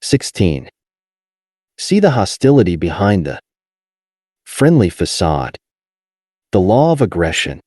16. See the hostility behind the friendly facade. The law of aggression.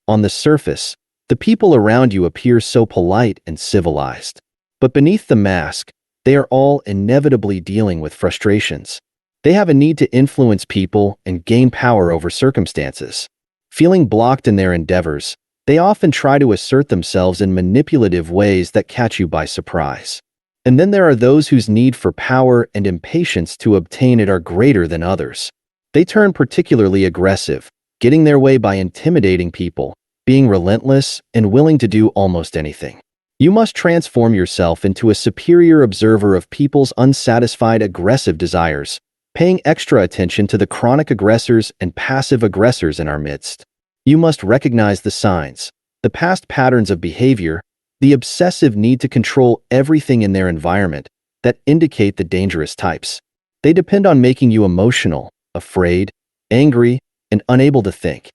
On the surface, the people around you appear so polite and civilized. But beneath the mask, they are all inevitably dealing with frustrations. They have a need to influence people and gain power over circumstances. Feeling blocked in their endeavors, they often try to assert themselves in manipulative ways that catch you by surprise. And then there are those whose need for power and impatience to obtain it are greater than others. They turn particularly aggressive, getting their way by intimidating people, being relentless, and willing to do almost anything. You must transform yourself into a superior observer of people's unsatisfied aggressive desires, paying extra attention to the chronic aggressors and passive aggressors in our midst. You must recognize the signs, the past patterns of behavior, the obsessive need to control everything in their environment that indicate the dangerous types. They depend on making you emotional, afraid, angry, and unable to think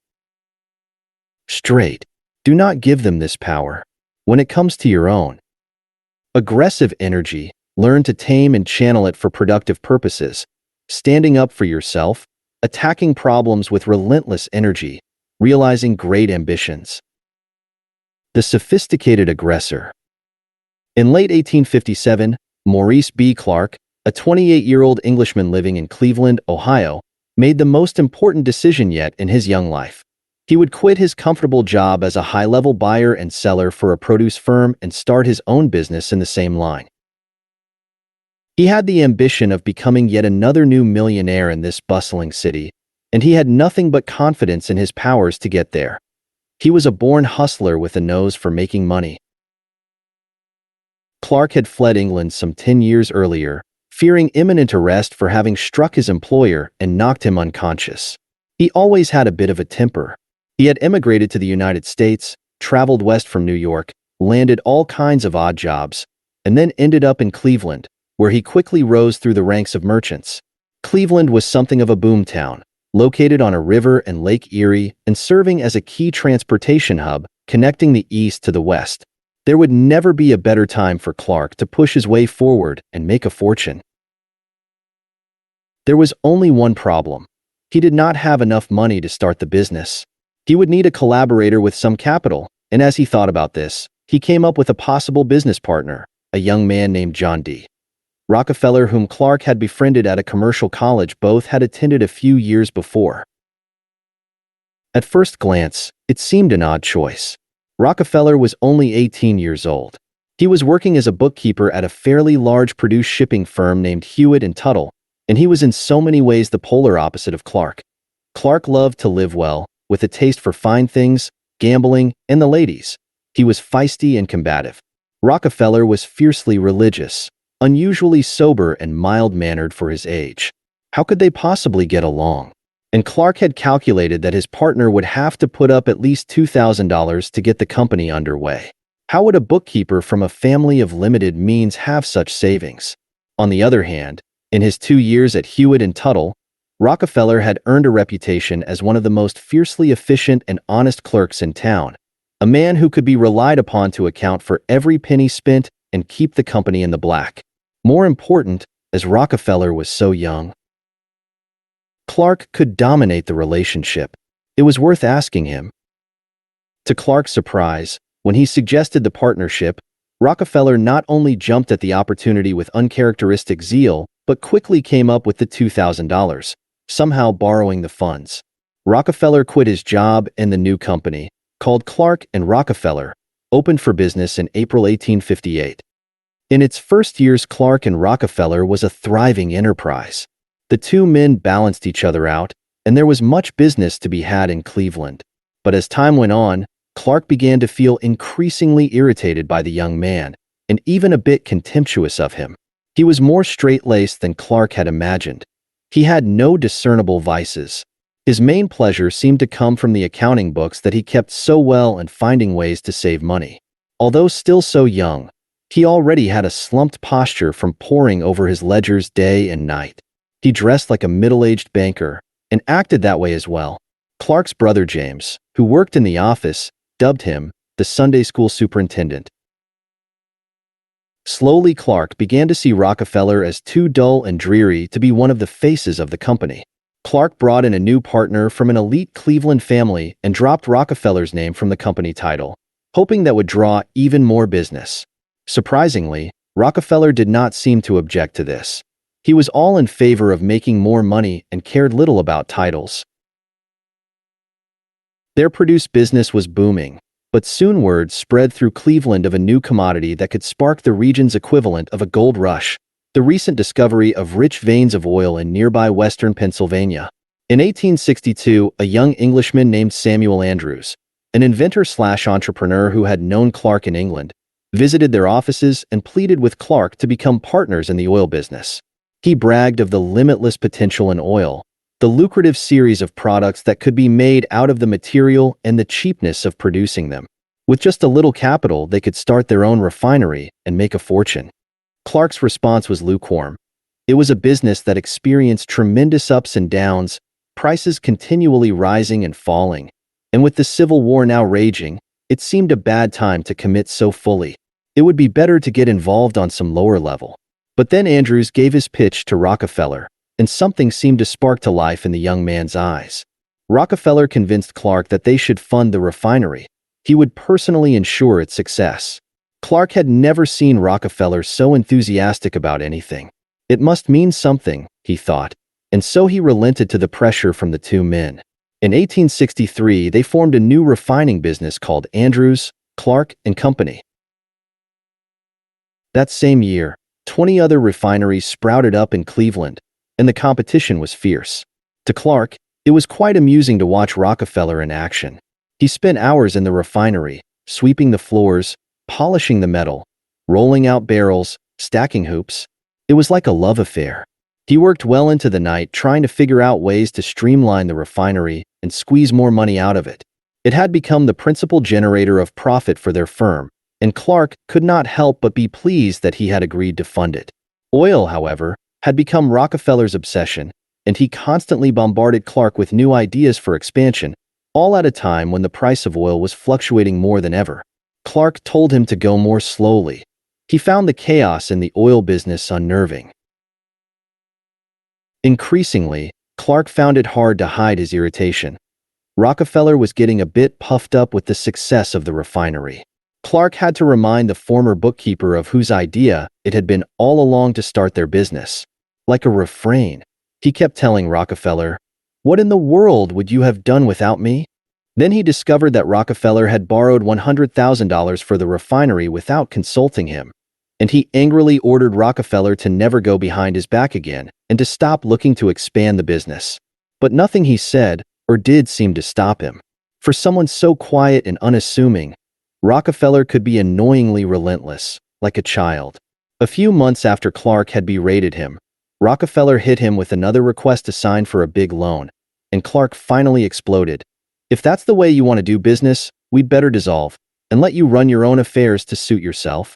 straight. Do not give them this power. When it comes to your own aggressive energy, learn to tame and channel it for productive purposes, standing up for yourself, attacking problems with relentless energy, realizing great ambitions. The sophisticated aggressor. In late 1857, Maurice B. Clark, a 28-year-old Englishman living in Cleveland, Ohio, made the most important decision yet in his young life. He would quit his comfortable job as a high-level buyer and seller for a produce firm and start his own business in the same line. He had the ambition of becoming yet another new millionaire in this bustling city, and he had nothing but confidence in his powers to get there. He was a born hustler with a nose for making money. Clark had fled England some 10 years earlier, fearing imminent arrest for having struck his employer and knocked him unconscious. He always had a bit of a temper. He had emigrated to the United States, traveled west from New York, landed all kinds of odd jobs, and then ended up in Cleveland, where he quickly rose through the ranks of merchants. Cleveland was something of a boomtown, located on a river and Lake Erie and serving as a key transportation hub connecting the east to the west. There would never be a better time for Clark to push his way forward and make a fortune. There was only one problem. He did not have enough money to start the business. He would need a collaborator with some capital, and as he thought about this, he came up with a possible business partner, a young man named John D. Rockefeller, whom Clark had befriended at a commercial college both had attended a few years before. At first glance, it seemed an odd choice. Rockefeller was only 18 years old. He was working as a bookkeeper at a fairly large produce shipping firm named Hewitt & Tuttle, and he was in so many ways the polar opposite of Clark. Clark loved to live well, with a taste for fine things, gambling, and the ladies. He was feisty and combative. Rockefeller was fiercely religious, unusually sober and mild-mannered for his age. How could they possibly get along? And Clark had calculated that his partner would have to put up at least $2,000 to get the company underway. How would a bookkeeper from a family of limited means have such savings? On the other hand, in his 2 years at Hewitt & Tuttle, Rockefeller had earned a reputation as one of the most fiercely efficient and honest clerks in town, a man who could be relied upon to account for every penny spent and keep the company in the black. More important, as Rockefeller was so young, Clark could dominate the relationship. It was worth asking him. To Clark's surprise, when he suggested the partnership, Rockefeller not only jumped at the opportunity with uncharacteristic zeal, but quickly came up with the $2,000, somehow borrowing the funds. Rockefeller quit his job and the new company, called Clark and Rockefeller, opened for business in April 1858. In its first years, Clark and Rockefeller was a thriving enterprise. The two men balanced each other out, and there was much business to be had in Cleveland. But as time went on, Clark began to feel increasingly irritated by the young man, and even a bit contemptuous of him. He was more straight-laced than Clark had imagined. He had no discernible vices. His main pleasure seemed to come from the accounting books that he kept so well and finding ways to save money. Although still so young, he already had a slumped posture from poring over his ledgers day and night. He dressed like a middle-aged banker, and acted that way as well. Clark's brother James, who worked in the office, dubbed him the Sunday school superintendent. Slowly, Clark began to see Rockefeller as too dull and dreary to be one of the faces of the company. Clark brought in a new partner from an elite Cleveland family and dropped Rockefeller's name from the company title, hoping that would draw even more business. Surprisingly, Rockefeller did not seem to object to this. He was all in favor of making more money and cared little about titles. Their produce business was booming, but soon word spread through Cleveland of a new commodity that could spark the region's equivalent of a gold rush: the recent discovery of rich veins of oil in nearby western Pennsylvania. In 1862, a young Englishman named Samuel Andrews, an inventor/entrepreneur who had known Clark in England, visited their offices and pleaded with Clark to become partners in the oil business. He bragged of the limitless potential in oil, the lucrative series of products that could be made out of the material, and the cheapness of producing them. With just a little capital, they could start their own refinery and make a fortune. Clark's response was lukewarm. It was a business that experienced tremendous ups and downs, prices continually rising and falling, and with the Civil War now raging, it seemed a bad time to commit so fully. It would be better to get involved on some lower level. But then Andrews gave his pitch to Rockefeller, and something seemed to spark to life in the young man's eyes. Rockefeller convinced Clark that they should fund the refinery. He would personally ensure its success. Clark had never seen Rockefeller so enthusiastic about anything. It must mean something, he thought, and so he relented to the pressure from the two men. In 1863, they formed a new refining business called Andrews, Clark and Company. That same year, 20 other refineries sprouted up in Cleveland, and the competition was fierce. To Clark, it was quite amusing to watch Rockefeller in action. He spent hours in the refinery, sweeping the floors, polishing the metal, rolling out barrels, stacking hoops. It was like a love affair. He worked well into the night trying to figure out ways to streamline the refinery and squeeze more money out of it. It had become the principal generator of profit for their firm, and Clark could not help but be pleased that he had agreed to fund it. Oil, however, had become Rockefeller's obsession, and he constantly bombarded Clark with new ideas for expansion, all at a time when the price of oil was fluctuating more than ever. Clark told him to go more slowly. He found the chaos in the oil business unnerving. Increasingly, Clark found it hard to hide his irritation. Rockefeller was getting a bit puffed up with the success of the refinery. Clark had to remind the former bookkeeper of whose idea it had been all along to start their business. Like a refrain, he kept telling Rockefeller, "What in the world would you have done without me?" Then he discovered that Rockefeller had borrowed $100,000 for the refinery without consulting him, and he angrily ordered Rockefeller to never go behind his back again and to stop looking to expand the business. But nothing he said or did seemed to stop him. For someone so quiet and unassuming, Rockefeller could be annoyingly relentless, like a child. A few months after Clark had berated him, Rockefeller hit him with another request to sign for a big loan, and Clark finally exploded. "If that's the way you want to do business, we'd better dissolve and let you run your own affairs to suit yourself."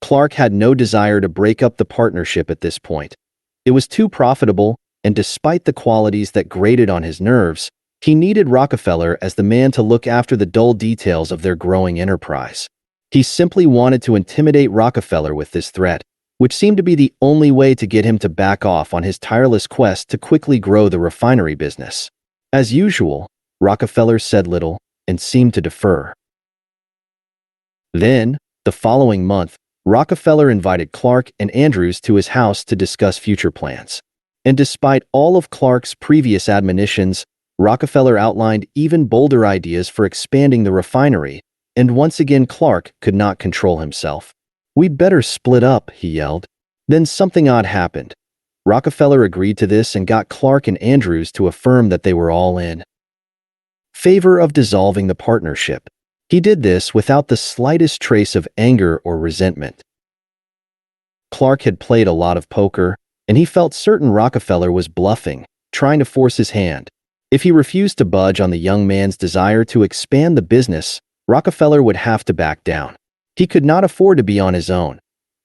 Clark had no desire to break up the partnership at this point. It was too profitable, and despite the qualities that grated on his nerves, he needed Rockefeller as the man to look after the dull details of their growing enterprise. He simply wanted to intimidate Rockefeller with this threat, which seemed to be the only way to get him to back off on his tireless quest to quickly grow the refinery business. As usual, Rockefeller said little and seemed to defer. Then, the following month, Rockefeller invited Clark and Andrews to his house to discuss future plans. And despite all of Clark's previous admonitions, Rockefeller outlined even bolder ideas for expanding the refinery, and once again Clark could not control himself. "We'd better split up," he yelled. Then something odd happened. Rockefeller agreed to this and got Clark and Andrews to affirm that they were all in favor of dissolving the partnership. He did this without the slightest trace of anger or resentment. Clark had played a lot of poker, and he felt certain Rockefeller was bluffing, trying to force his hand. If he refused to budge on the young man's desire to expand the business, Rockefeller would have to back down. He could not afford to be on his own.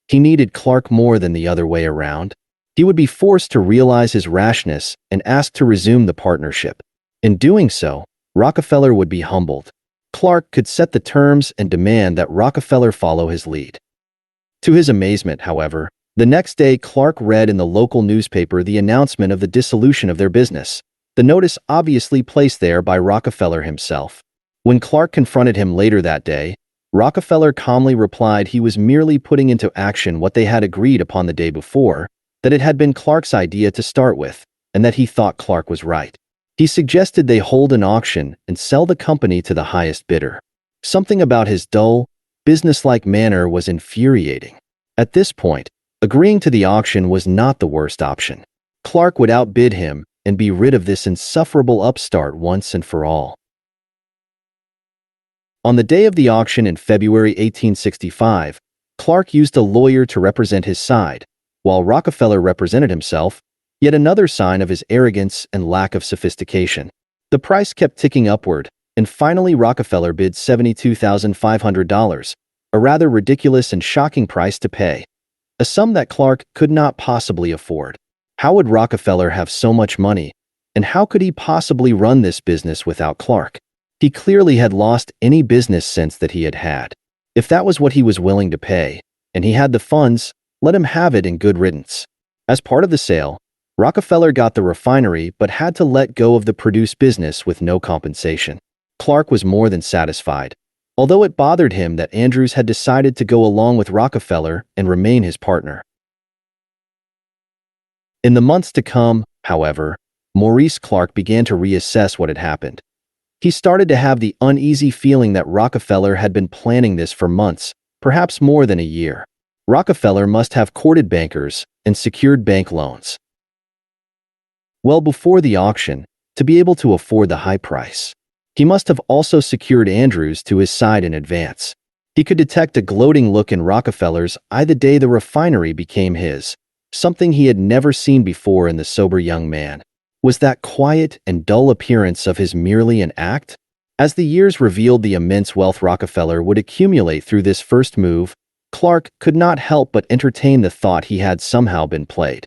He needed Clark more than the other way around. He would be forced to realize his rashness and ask to resume the partnership. In doing so, Rockefeller would be humbled. Clark could set the terms and demand that Rockefeller follow his lead. To his amazement, however, the next day Clark read in the local newspaper the announcement of the dissolution of their business, the notice obviously placed there by Rockefeller himself. When Clark confronted him later that day, Rockefeller calmly replied he was merely putting into action what they had agreed upon the day before, that it had been Clark's idea to start with, and that he thought Clark was right. He suggested they hold an auction and sell the company to the highest bidder. Something about his dull, businesslike manner was infuriating. At this point, agreeing to the auction was not the worst option. Clark would outbid him and be rid of this insufferable upstart once and for all. On the day of the auction in February 1865, Clark used a lawyer to represent his side, while Rockefeller represented himself, yet another sign of his arrogance and lack of sophistication. The price kept ticking upward, and finally Rockefeller bid $72,500, a rather ridiculous and shocking price to pay, a sum that Clark could not possibly afford. How would Rockefeller have so much money, and how could he possibly run this business without Clark? He clearly had lost any business sense that he had had. If that was what he was willing to pay, and he had the funds, let him have it in good riddance. As part of the sale, Rockefeller got the refinery but had to let go of the produce business with no compensation. Clark was more than satisfied, although it bothered him that Andrews had decided to go along with Rockefeller and remain his partner. In the months to come, however, Maurice Clark began to reassess what had happened. He started to have the uneasy feeling that Rockefeller had been planning this for months, perhaps more than a year. Rockefeller must have courted bankers and secured bank loans well before the auction to be able to afford the high price. He must have also secured Andrews to his side in advance. He could detect a gloating look in Rockefeller's eye the day the refinery became his, something he had never seen before in the sober young man. Was that quiet and dull appearance of his merely an act? As the years revealed the immense wealth Rockefeller would accumulate through this first move, Clark could not help but entertain the thought he had somehow been played.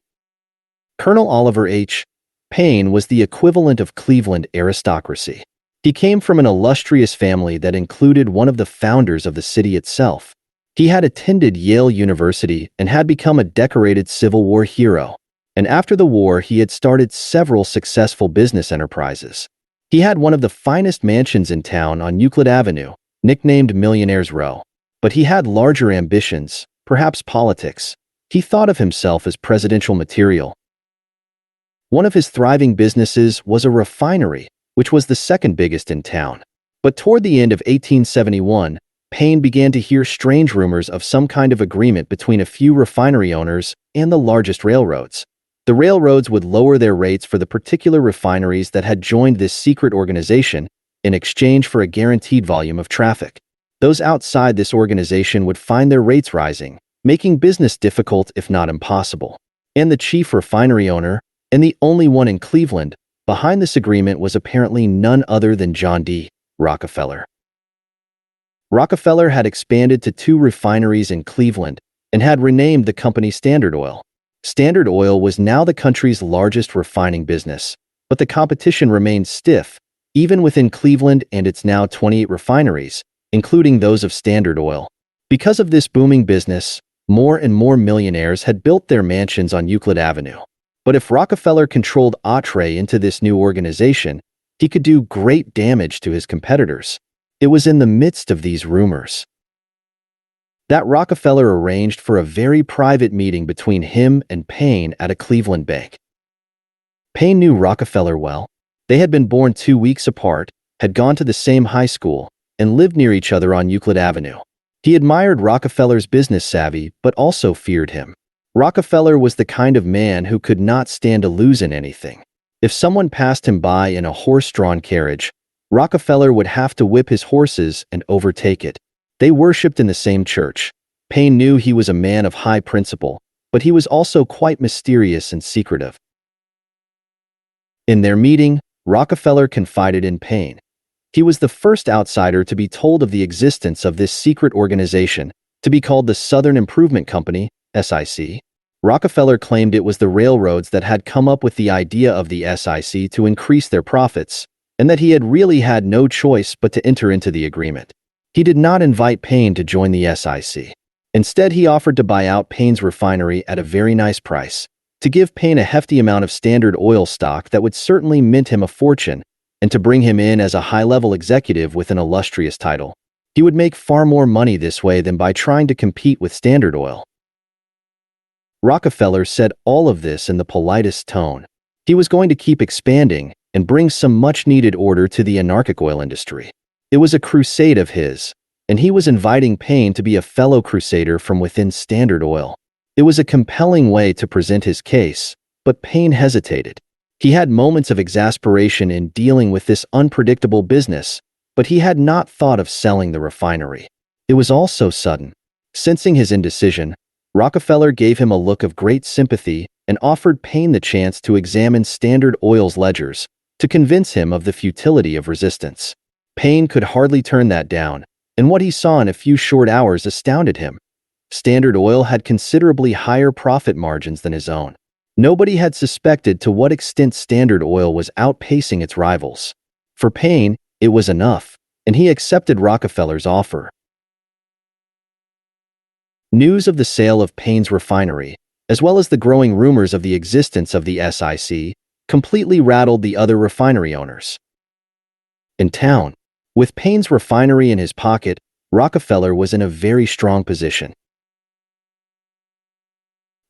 Colonel Oliver H. Payne was the equivalent of Cleveland aristocracy. He came from an illustrious family that included one of the founders of the city itself. He had attended Yale University and had become a decorated Civil War hero. And after the war, he had started several successful business enterprises. He had one of the finest mansions in town on Euclid Avenue, nicknamed Millionaire's Row. But he had larger ambitions, perhaps politics. He thought of himself as presidential material. One of his thriving businesses was a refinery, which was the second biggest in town. But toward the end of 1871, Payne began to hear strange rumors of some kind of agreement between a few refinery owners and the largest railroads. The railroads would lower their rates for the particular refineries that had joined this secret organization in exchange for a guaranteed volume of traffic. Those outside this organization would find their rates rising, making business difficult if not impossible. And the chief refinery owner, and the only one in Cleveland, behind this agreement was apparently none other than John D. Rockefeller. Rockefeller had expanded to 2 refineries in Cleveland and had renamed the company Standard Oil. Standard Oil was now the country's largest refining business, but the competition remained stiff, even within Cleveland and its now 28 refineries, including those of Standard Oil. Because of this booming business, more and more millionaires had built their mansions on Euclid Avenue. But if Rockefeller controlled entree into this new organization, he could do great damage to his competitors. It was in the midst of these rumors that Rockefeller arranged for a very private meeting between him and Payne at a Cleveland bank. Payne knew Rockefeller well. They had been born 2 weeks apart, had gone to the same high school, and lived near each other on Euclid Avenue. He admired Rockefeller's business savvy, but also feared him. Rockefeller was the kind of man who could not stand to lose in anything. If someone passed him by in a horse-drawn carriage, Rockefeller would have to whip his horses and overtake it. They worshipped in the same church. Payne knew he was a man of high principle, but he was also quite mysterious and secretive. In their meeting, Rockefeller confided in Payne. He was the first outsider to be told of the existence of this secret organization, to be called the Southern Improvement Company, SIC. Rockefeller claimed it was the railroads that had come up with the idea of the SIC to increase their profits, and that he had really had no choice but to enter into the agreement. He did not invite Payne to join the SIC. Instead, he offered to buy out Payne's refinery at a very nice price, to give Payne a hefty amount of Standard Oil stock that would certainly mint him a fortune, and to bring him in as a high-level executive with an illustrious title. He would make far more money this way than by trying to compete with Standard Oil. Rockefeller said all of this in the politest tone. He was going to keep expanding and bring some much-needed order to the anarchic oil industry. It was a crusade of his, and he was inviting Payne to be a fellow crusader from within Standard Oil. It was a compelling way to present his case, but Payne hesitated. He had moments of exasperation in dealing with this unpredictable business, but he had not thought of selling the refinery. It was all so sudden. Sensing his indecision, Rockefeller gave him a look of great sympathy and offered Payne the chance to examine Standard Oil's ledgers to convince him of the futility of resistance. Payne could hardly turn that down, and what he saw in a few short hours astounded him. Standard Oil had considerably higher profit margins than his own. Nobody had suspected to what extent Standard Oil was outpacing its rivals. For Payne, it was enough, and he accepted Rockefeller's offer. News of the sale of Payne's refinery, as well as the growing rumors of the existence of the SIC, completely rattled the other refinery owners. In town, with Payne's refinery in his pocket, Rockefeller was in a very strong position.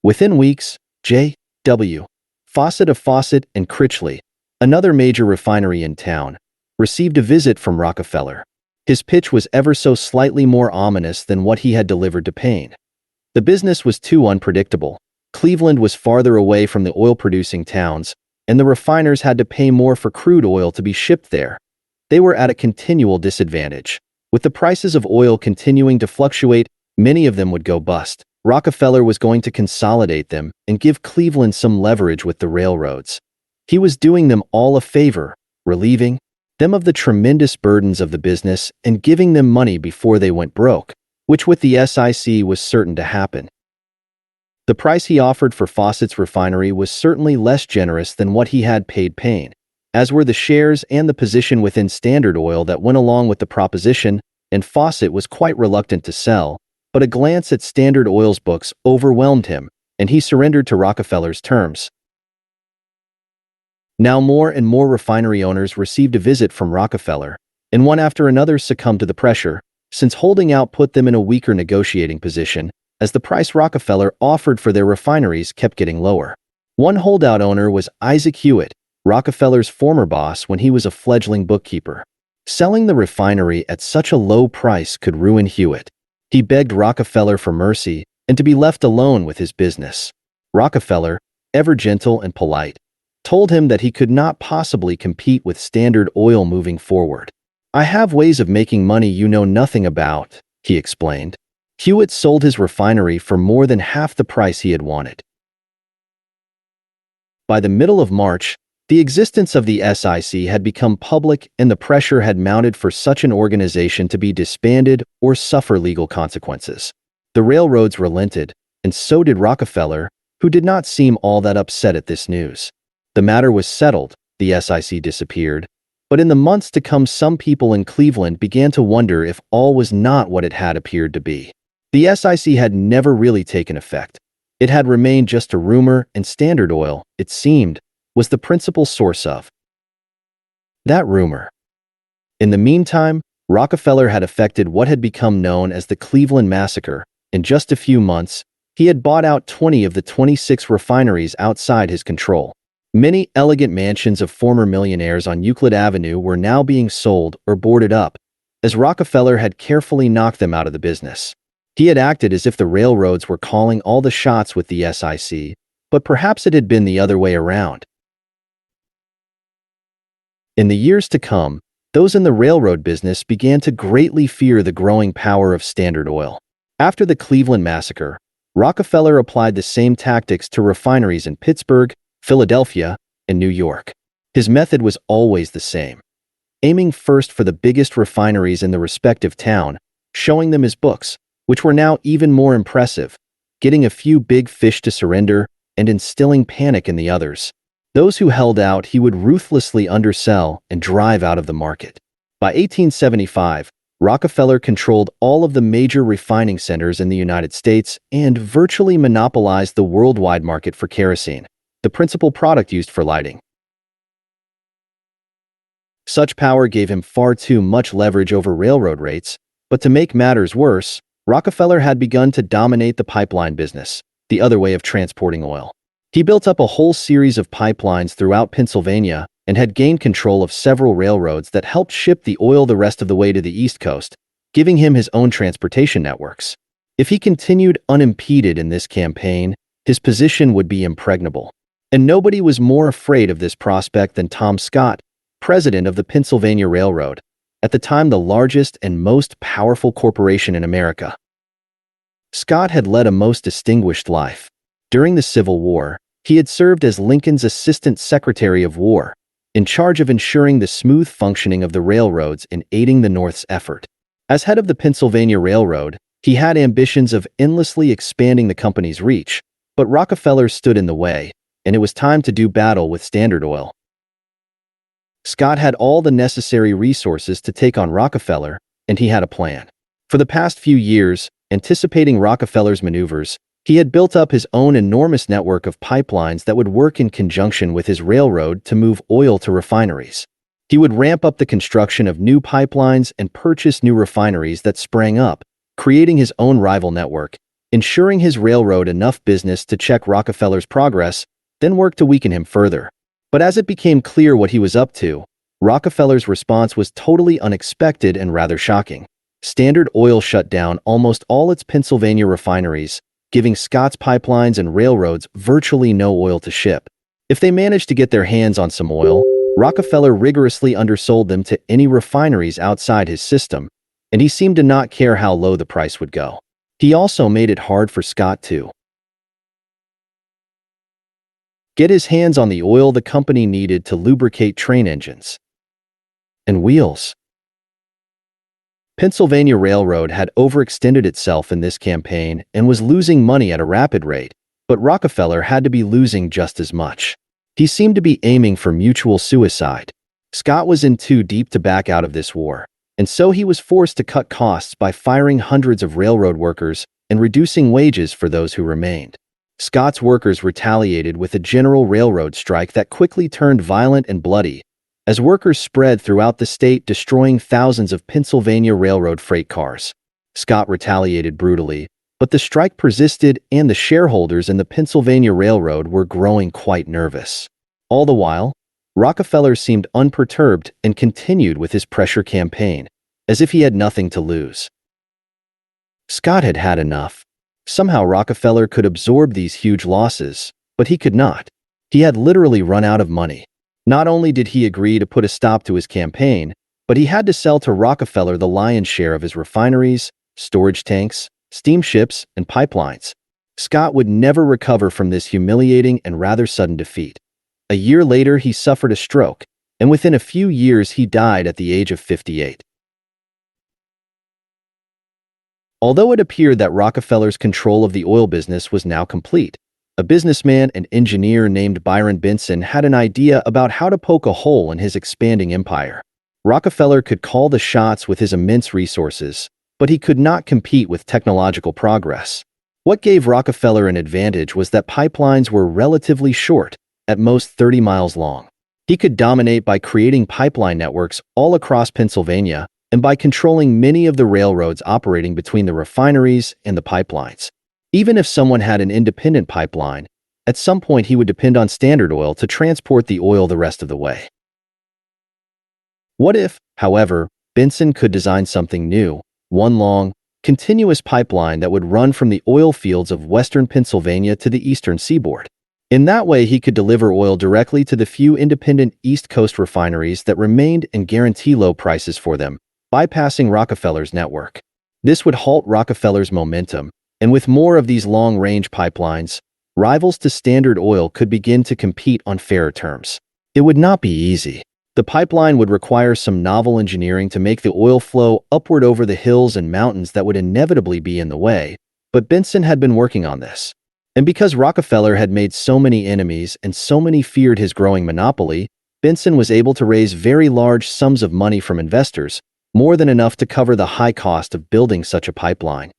Within weeks, J.W. Façade of Façade and Critchley, another major refinery in town, received a visit from Rockefeller. His pitch was ever so slightly more ominous than what he had delivered to Payne. The business was too unpredictable. Cleveland was farther away from the oil-producing towns, and the refiners had to pay more for crude oil to be shipped there. They were at a continual disadvantage. With the prices of oil continuing to fluctuate, many of them would go bust. Rockefeller was going to consolidate them and give Cleveland some leverage with the railroads. He was doing them all a favor, relieving them of the tremendous burdens of the business and giving them money before they went broke, which with the SIC was certain to happen. The price he offered for Fawcett's refinery was certainly less generous than what he had paid Payne, as were the shares and the position within Standard Oil that went along with the proposition, and Fawcett was quite reluctant to sell, but a glance at Standard Oil's books overwhelmed him, and he surrendered to Rockefeller's terms. Now more and more refinery owners received a visit from Rockefeller, and one after another succumbed to the pressure, since holding out put them in a weaker negotiating position, as the price Rockefeller offered for their refineries kept getting lower. One holdout owner was Isaac Hewitt, Rockefeller's former boss when he was a fledgling bookkeeper. Selling the refinery at such a low price could ruin Hewitt. He begged Rockefeller for mercy and to be left alone with his business. Rockefeller, ever gentle and polite, told him that he could not possibly compete with Standard Oil moving forward. "I have ways of making money you know nothing about," he explained. Hewitt sold his refinery for more than half the price he had wanted. By the middle of March, the existence of the SIC had become public and the pressure had mounted for such an organization to be disbanded or suffer legal consequences. The railroads relented, and so did Rockefeller, who did not seem all that upset at this news. The matter was settled, the SIC disappeared, but in the months to come some people in Cleveland began to wonder if all was not what it had appeared to be. The SIC had never really taken effect. It had remained just a rumor, and Standard Oil, it seemed, was the principal source of that rumor. In the meantime, Rockefeller had effected what had become known as the Cleveland Massacre. In just a few months, he had bought out 20 of the 26 refineries outside his control. Many elegant mansions of former millionaires on Euclid Avenue were now being sold or boarded up, as Rockefeller had carefully knocked them out of the business. He had acted as if the railroads were calling all the shots with the SIC, but perhaps it had been the other way around. In the years to come, those in the railroad business began to greatly fear the growing power of Standard Oil. After the Cleveland Massacre, Rockefeller applied the same tactics to refineries in Pittsburgh, Philadelphia, and New York. His method was always the same, aiming first for the biggest refineries in the respective town, showing them his books, which were now even more impressive, getting a few big fish to surrender, and instilling panic in the others. Those who held out he would ruthlessly undersell and drive out of the market. By 1875, Rockefeller controlled all of the major refining centers in the United States and virtually monopolized the worldwide market for kerosene, the principal product used for lighting. Such power gave him far too much leverage over railroad rates, but to make matters worse, Rockefeller had begun to dominate the pipeline business, the other way of transporting oil. He built up a whole series of pipelines throughout Pennsylvania and had gained control of several railroads that helped ship the oil the rest of the way to the East Coast, giving him his own transportation networks. If he continued unimpeded in this campaign, his position would be impregnable. And nobody was more afraid of this prospect than Tom Scott, president of the Pennsylvania Railroad, at the time the largest and most powerful corporation in America. Scott had led a most distinguished life. During the Civil War, he had served as Lincoln's Assistant Secretary of War, in charge of ensuring the smooth functioning of the railroads and aiding the North's effort. As head of the Pennsylvania Railroad, he had ambitions of endlessly expanding the company's reach, but Rockefeller stood in the way, and it was time to do battle with Standard Oil. Scott had all the necessary resources to take on Rockefeller, and he had a plan. For the past few years, anticipating Rockefeller's maneuvers, he had built up his own enormous network of pipelines that would work in conjunction with his railroad to move oil to refineries. He would ramp up the construction of new pipelines and purchase new refineries that sprang up, creating his own rival network, ensuring his railroad enough business to check Rockefeller's progress, then work to weaken him further. But as it became clear what he was up to, Rockefeller's response was totally unexpected and rather shocking. Standard Oil shut down almost all its Pennsylvania refineries, giving Scott's pipelines and railroads virtually no oil to ship. If they managed to get their hands on some oil, Rockefeller rigorously undersold them to any refineries outside his system, and he seemed to not care how low the price would go. He also made it hard for Scott to get his hands on the oil the company needed to lubricate train engines and wheels. Pennsylvania Railroad had overextended itself in this campaign and was losing money at a rapid rate, but Rockefeller had to be losing just as much. He seemed to be aiming for mutual suicide. Scott was in too deep to back out of this war, and so he was forced to cut costs by firing hundreds of railroad workers and reducing wages for those who remained. Scott's workers retaliated with a general railroad strike that quickly turned violent and bloody, as workers spread throughout the state, destroying thousands of Pennsylvania Railroad freight cars. Scott retaliated brutally, but the strike persisted and the shareholders in the Pennsylvania Railroad were growing quite nervous. All the while, Rockefeller seemed unperturbed and continued with his pressure campaign, as if he had nothing to lose. Scott had had enough. Somehow Rockefeller could absorb these huge losses, but he could not. He had literally run out of money. Not only did he agree to put a stop to his campaign, but he had to sell to Rockefeller the lion's share of his refineries, storage tanks, steamships, and pipelines. Scott would never recover from this humiliating and rather sudden defeat. A year later, he suffered a stroke, and within a few years he died at the age of 58. Although it appeared that Rockefeller's control of the oil business was now complete, a businessman and engineer named Byron Benson had an idea about how to poke a hole in his expanding empire. Rockefeller could call the shots with his immense resources, but he could not compete with technological progress. What gave Rockefeller an advantage was that pipelines were relatively short, at most 30 miles long. He could dominate by creating pipeline networks all across Pennsylvania and by controlling many of the railroads operating between the refineries and the pipelines. Even if someone had an independent pipeline, at some point he would depend on Standard Oil to transport the oil the rest of the way. What if, however, Benson could design something new, one long, continuous pipeline that would run from the oil fields of western Pennsylvania to the eastern seaboard? In that way, he could deliver oil directly to the few independent East Coast refineries that remained and guarantee low prices for them, bypassing Rockefeller's network. This would halt Rockefeller's momentum, and with more of these long-range pipelines, rivals to Standard Oil could begin to compete on fairer terms. It would not be easy. The pipeline would require some novel engineering to make the oil flow upward over the hills and mountains that would inevitably be in the way, but Benson had been working on this. And because Rockefeller had made so many enemies and so many feared his growing monopoly, Benson was able to raise very large sums of money from investors, more than enough to cover the high cost of building such a pipeline.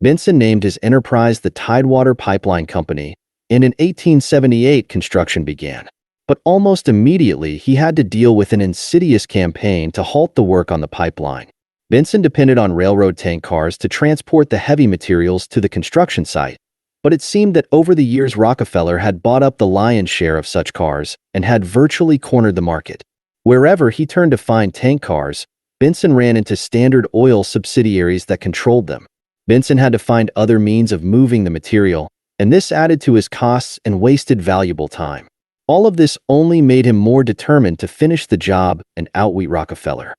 Benson named his enterprise the Tidewater Pipeline Company, and in 1878 construction began. But almost immediately he had to deal with an insidious campaign to halt the work on the pipeline. Benson depended on railroad tank cars to transport the heavy materials to the construction site, but it seemed that over the years Rockefeller had bought up the lion's share of such cars and had virtually cornered the market. Wherever he turned to find tank cars, Benson ran into Standard Oil subsidiaries that controlled them. Benson had to find other means of moving the material, and this added to his costs and wasted valuable time. All of this only made him more determined to finish the job and outwit Rockefeller.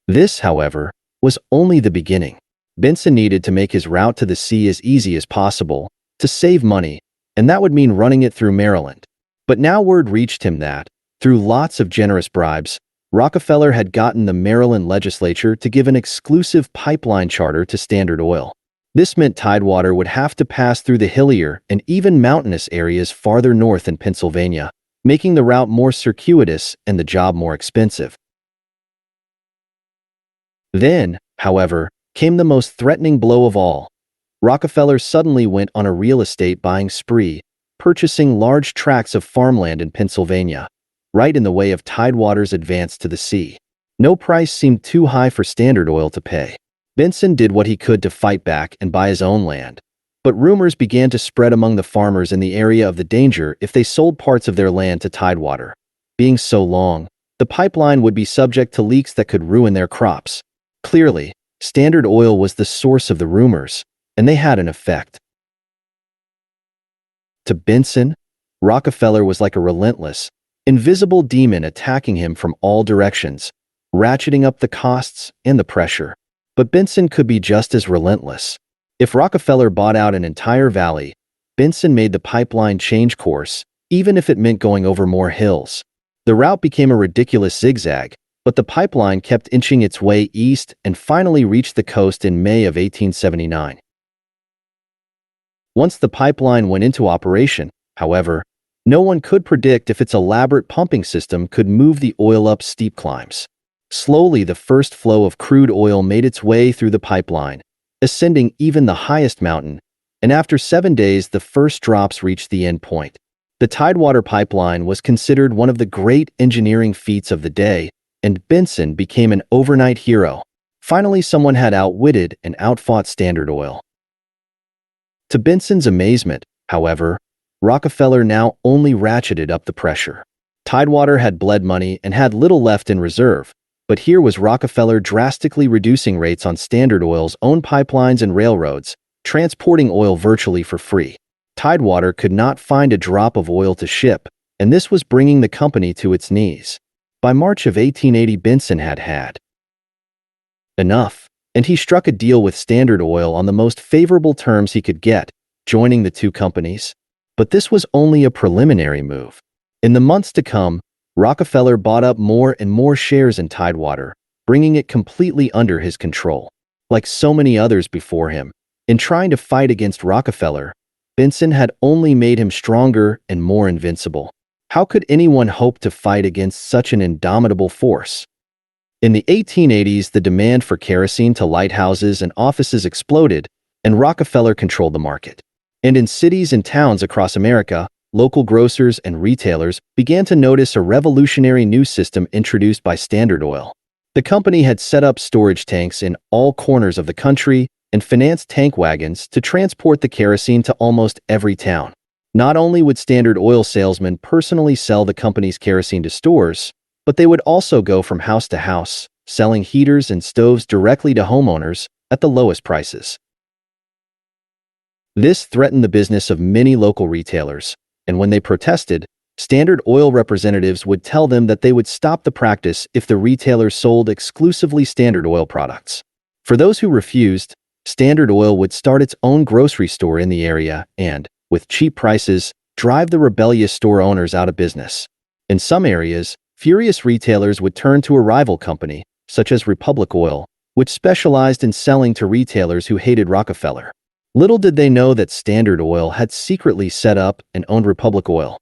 This, however, was only the beginning. Benson needed to make his route to the sea as easy as possible, to save money, and that would mean running it through Maryland. But now word reached him that, through lots of generous bribes, Rockefeller had gotten the Maryland legislature to give an exclusive pipeline charter to Standard Oil. This meant Tidewater would have to pass through the hillier and even mountainous areas farther north in Pennsylvania, making the route more circuitous and the job more expensive. Then, however, came the most threatening blow of all. Rockefeller suddenly went on a real estate buying spree, purchasing large tracts of farmland in Pennsylvania, right in the way of Tidewater's advance to the sea. No price seemed too high for Standard Oil to pay. Benson did what he could to fight back and buy his own land, but rumors began to spread among the farmers in the area of the danger if they sold parts of their land to Tidewater. Being so long, the pipeline would be subject to leaks that could ruin their crops. Clearly, Standard Oil was the source of the rumors, and they had an effect. To Benson, Rockefeller was like a relentless, invisible demon attacking him from all directions, ratcheting up the costs and the pressure. But Benson could be just as relentless. If Rockefeller bought out an entire valley, Benson made the pipeline change course, even if it meant going over more hills. The route became a ridiculous zigzag, but the pipeline kept inching its way east and finally reached the coast in May of 1879. Once the pipeline went into operation, however, no one could predict if its elaborate pumping system could move the oil up steep climbs. Slowly, the first flow of crude oil made its way through the pipeline, ascending even the highest mountain, and after 7 days, the first drops reached the end point. The Tidewater pipeline was considered one of the great engineering feats of the day, and Benson became an overnight hero. Finally, someone had outwitted and outfought Standard Oil. To Benson's amazement, however, Rockefeller now only ratcheted up the pressure. Tidewater had bled money and had little left in reserve, but here was Rockefeller drastically reducing rates on Standard Oil's own pipelines and railroads, transporting oil virtually for free. Tidewater could not find a drop of oil to ship, and this was bringing the company to its knees. By March of 1880, Benson had had enough, and he struck a deal with Standard Oil on the most favorable terms he could get, joining the two companies. But this was only a preliminary move. In the months to come, Rockefeller bought up more and more shares in Tidewater, bringing it completely under his control. Like so many others before him, in trying to fight against Rockefeller, Benson had only made him stronger and more invincible. How could anyone hope to fight against such an indomitable force? In the 1880s, the demand for kerosene to lighthouses and offices exploded, and Rockefeller controlled the market. And in cities and towns across America, local grocers and retailers began to notice a revolutionary new system introduced by Standard Oil. The company had set up storage tanks in all corners of the country and financed tank wagons to transport the kerosene to almost every town. Not only would Standard Oil salesmen personally sell the company's kerosene to stores, but they would also go from house to house, selling heaters and stoves directly to homeowners at the lowest prices. This threatened the business of many local retailers, and when they protested, Standard Oil representatives would tell them that they would stop the practice if the retailers sold exclusively Standard Oil products. For those who refused, Standard Oil would start its own grocery store in the area and, with cheap prices, drive the rebellious store owners out of business. In some areas, furious retailers would turn to a rival company, such as Republic Oil, which specialized in selling to retailers who hated Rockefeller. Little did they know that Standard Oil had secretly set up and owned Republic Oil.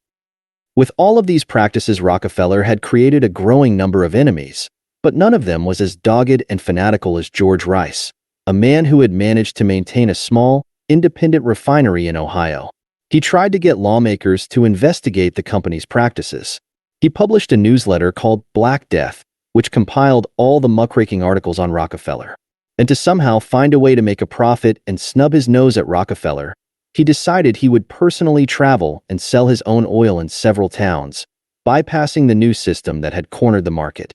With all of these practices, Rockefeller had created a growing number of enemies, But none of them was as dogged and fanatical as George Rice, a man who had managed to maintain a small, independent refinery in Ohio. He tried to get lawmakers to investigate the company's practices. He published a newsletter called Black Death, which compiled all the muckraking articles on Rockefeller. And to somehow find a way to make a profit and snub his nose at Rockefeller, he decided he would personally travel and sell his own oil in several towns, bypassing the news system that had cornered the market.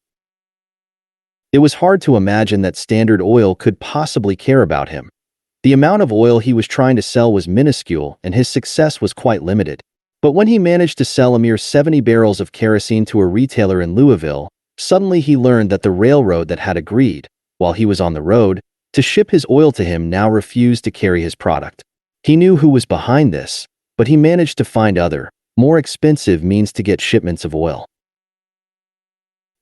It was hard to imagine that Standard Oil could possibly care about him. The amount of oil he was trying to sell was minuscule and his success was quite limited. But when he managed to sell a mere 70 barrels of kerosene to a retailer in Louisville, suddenly he learned that the railroad that had agreed, while he was on the road, to ship his oil to him now refused to carry his product. He knew who was behind this, but he managed to find other, more expensive means to get shipments of oil.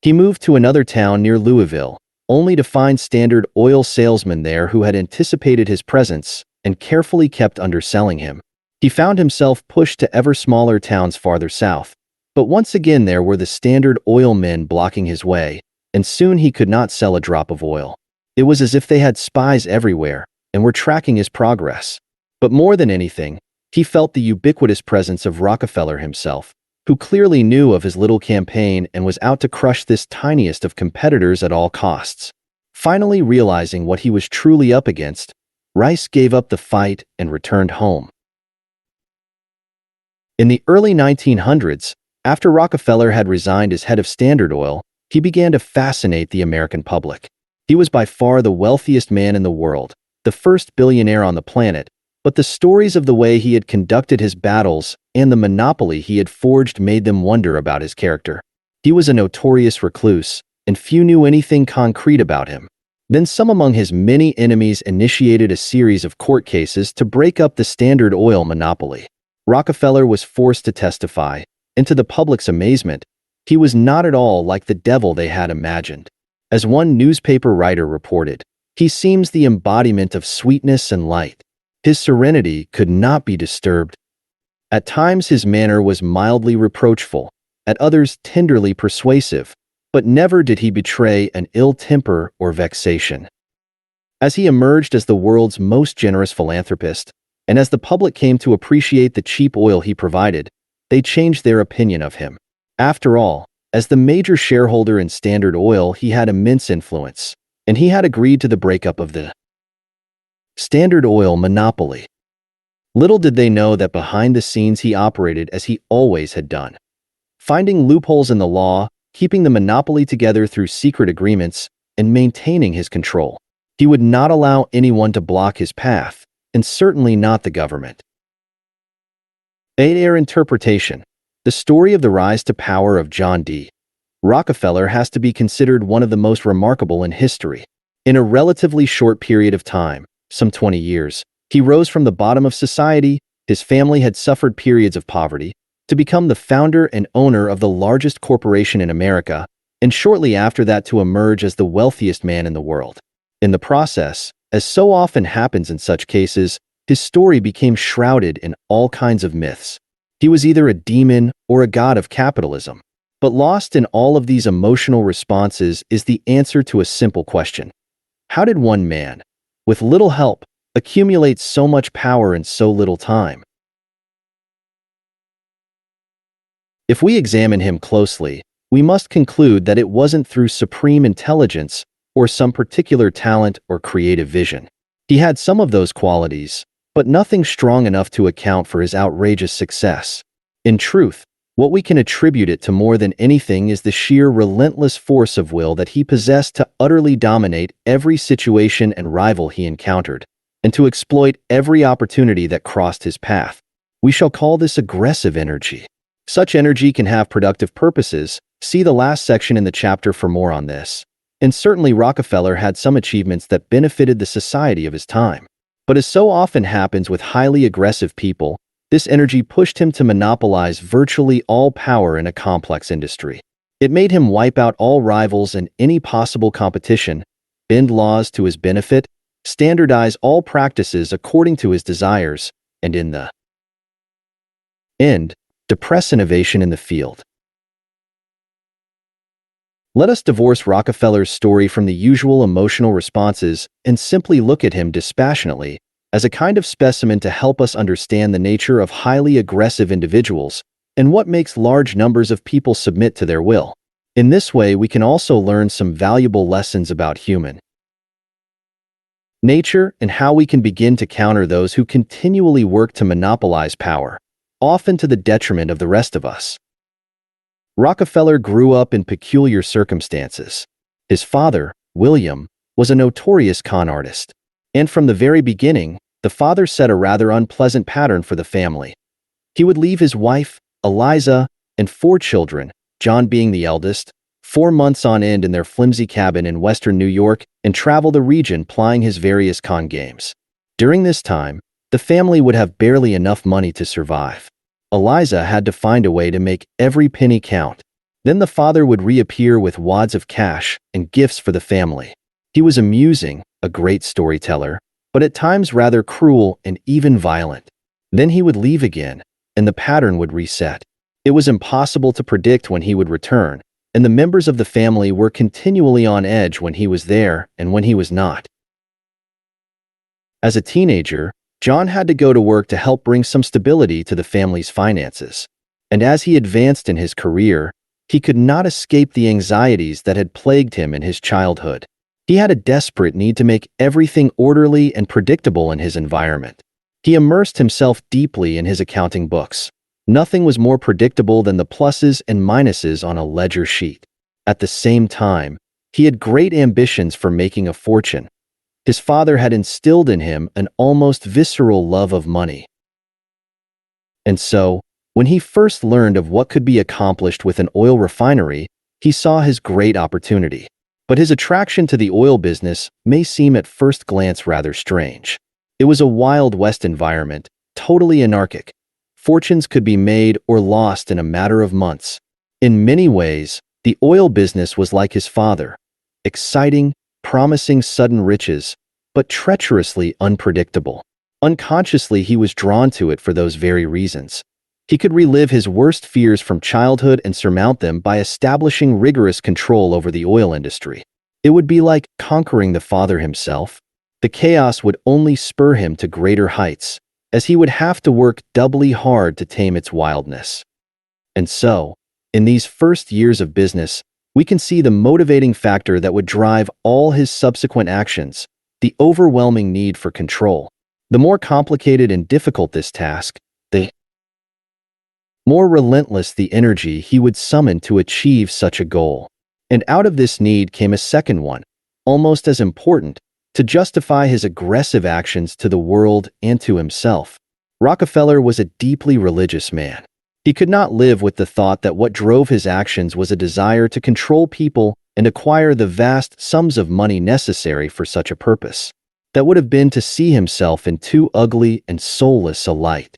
He moved to another town near Louisville, only to find Standard Oil salesmen there who had anticipated his presence and carefully kept underselling him. He found himself pushed to ever smaller towns farther south, but once again there were the Standard Oil men blocking his way, and soon he could not sell a drop of oil. It was as if they had spies everywhere and were tracking his progress. But more than anything, he felt the ubiquitous presence of Rockefeller himself, who clearly knew of his little campaign and was out to crush this tiniest of competitors at all costs. Finally realizing what he was truly up against, Rice gave up the fight and returned home. In the early 1900s, after Rockefeller had resigned as head of Standard Oil, he began to fascinate the American public. He was by far the wealthiest man in the world, the first billionaire on the planet, but the stories of the way he had conducted his battles and the monopoly he had forged made them wonder about his character. He was a notorious recluse, and few knew anything concrete about him. Then some among his many enemies initiated a series of court cases to break up the Standard Oil monopoly. Rockefeller was forced to testify, and to the public's amazement, he was not at all like the devil they had imagined. As one newspaper writer reported, he seems the embodiment of sweetness and light. His serenity could not be disturbed. At times his manner was mildly reproachful, at others tenderly persuasive, but never did he betray an ill temper or vexation. As he emerged as the world's most generous philanthropist, and as the public came to appreciate the cheap oil he provided, they changed their opinion of him. After all, as the major shareholder in Standard Oil, he had immense influence, and he had agreed to the breakup of the Standard Oil monopoly. Little did they know that behind the scenes he operated as he always had done, finding loopholes in the law, keeping the monopoly together through secret agreements, and maintaining his control. He would not allow anyone to block his path, and certainly not the government. Air interpretation. The story of the rise to power of John D. Rockefeller has to be considered one of the most remarkable in history. In a relatively short period of time, some 20 years, he rose from the bottom of society, his family had suffered periods of poverty, to become the founder and owner of the largest corporation in America, and shortly after that to emerge as the wealthiest man in the world. In the process, as so often happens in such cases, his story became shrouded in all kinds of myths. He was either a demon or a god of capitalism. But lost in all of these emotional responses is the answer to a simple question. How did one man, with little help, accumulate so much power in so little time? If we examine him closely, we must conclude that it wasn't through supreme intelligence or some particular talent or creative vision. He had some of those qualities, but nothing strong enough to account for his outrageous success. In truth, what we can attribute it to more than anything is the sheer relentless force of will that he possessed to utterly dominate every situation and rival he encountered, and to exploit every opportunity that crossed his path. We shall call this aggressive energy. Such energy can have productive purposes. See the last section in the chapter for more on this. And certainly Rockefeller had some achievements that benefited the society of his time. But as so often happens with highly aggressive people, this energy pushed him to monopolize virtually all power in a complex industry. It made him wipe out all rivals and any possible competition, bend laws to his benefit, standardize all practices according to his desires, and in the end, depress innovation in the field. Let us divorce Rockefeller's story from the usual emotional responses and simply look at him dispassionately as a kind of specimen to help us understand the nature of highly aggressive individuals and what makes large numbers of people submit to their will. In this way, we can also learn some valuable lessons about human nature and how we can begin to counter those who continually work to monopolize power, often to the detriment of the rest of us. Rockefeller grew up in peculiar circumstances. His father, William, was a notorious con artist, and from the very beginning, the father set a rather unpleasant pattern for the family. He would leave his wife, Eliza, and 4 children, John being the eldest, 4 months on end in their flimsy cabin in western New York and travel the region plying his various con games. During this time, the family would have barely enough money to survive. Eliza had to find a way to make every penny count. Then the father would reappear with wads of cash and gifts for the family. He was amusing, a great storyteller, but at times rather cruel and even violent. Then he would leave again, and the pattern would reset. It was impossible to predict when he would return, and the members of the family were continually on edge when he was there and when he was not. As a teenager, John had to go to work to help bring some stability to the family's finances. And as he advanced in his career, he could not escape the anxieties that had plagued him in his childhood. He had a desperate need to make everything orderly and predictable in his environment. He immersed himself deeply in his accounting books. Nothing was more predictable than the pluses and minuses on a ledger sheet. At the same time, he had great ambitions for making a fortune. His father had instilled in him an almost visceral love of money. And so, when he first learned of what could be accomplished with an oil refinery, he saw his great opportunity. But his attraction to the oil business may seem at first glance rather strange. It was a Wild West environment, totally anarchic. Fortunes could be made or lost in a matter of months. In many ways, the oil business was like his father, exciting, promising sudden riches, but treacherously unpredictable. Unconsciously, he was drawn to it for those very reasons. He could relive his worst fears from childhood and surmount them by establishing rigorous control over the oil industry. It would be like conquering the father himself. The chaos would only spur him to greater heights, as he would have to work doubly hard to tame its wildness. And so, in these first years of business, we can see the motivating factor that would drive all his subsequent actions, the overwhelming need for control. The more complicated and difficult this task, the more relentless the energy he would summon to achieve such a goal. And out of this need came a second one, almost as important, to justify his aggressive actions to the world and to himself. Rockefeller was a deeply religious man. He could not live with the thought that what drove his actions was a desire to control people and acquire the vast sums of money necessary for such a purpose. That would have been to see himself in too ugly and soulless a light.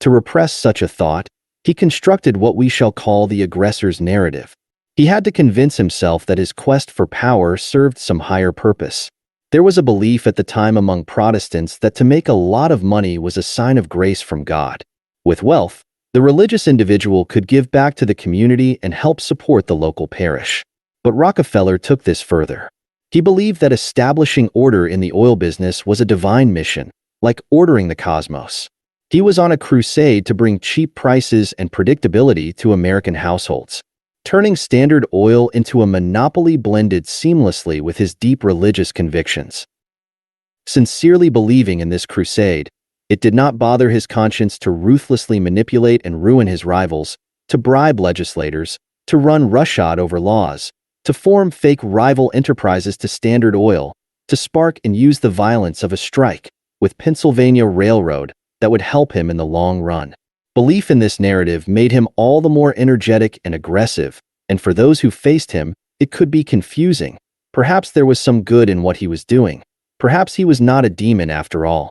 To repress such a thought, he constructed what we shall call the aggressor's narrative. He had to convince himself that his quest for power served some higher purpose. There was a belief at the time among Protestants that to make a lot of money was a sign of grace from God. With wealth, the religious individual could give back to the community and help support the local parish. But Rockefeller took this further. He believed that establishing order in the oil business was a divine mission, like ordering the cosmos. He was on a crusade to bring cheap prices and predictability to American households, turning Standard Oil into a monopoly blended seamlessly with his deep religious convictions. Sincerely believing in this crusade, it did not bother his conscience to ruthlessly manipulate and ruin his rivals, to bribe legislators, to run roughshod over laws, to form fake rival enterprises to Standard Oil, to spark and use the violence of a strike with Pennsylvania Railroad that would help him in the long run. Belief in this narrative made him all the more energetic and aggressive, and for those who faced him, it could be confusing. Perhaps there was some good in what he was doing. Perhaps he was not a demon after all.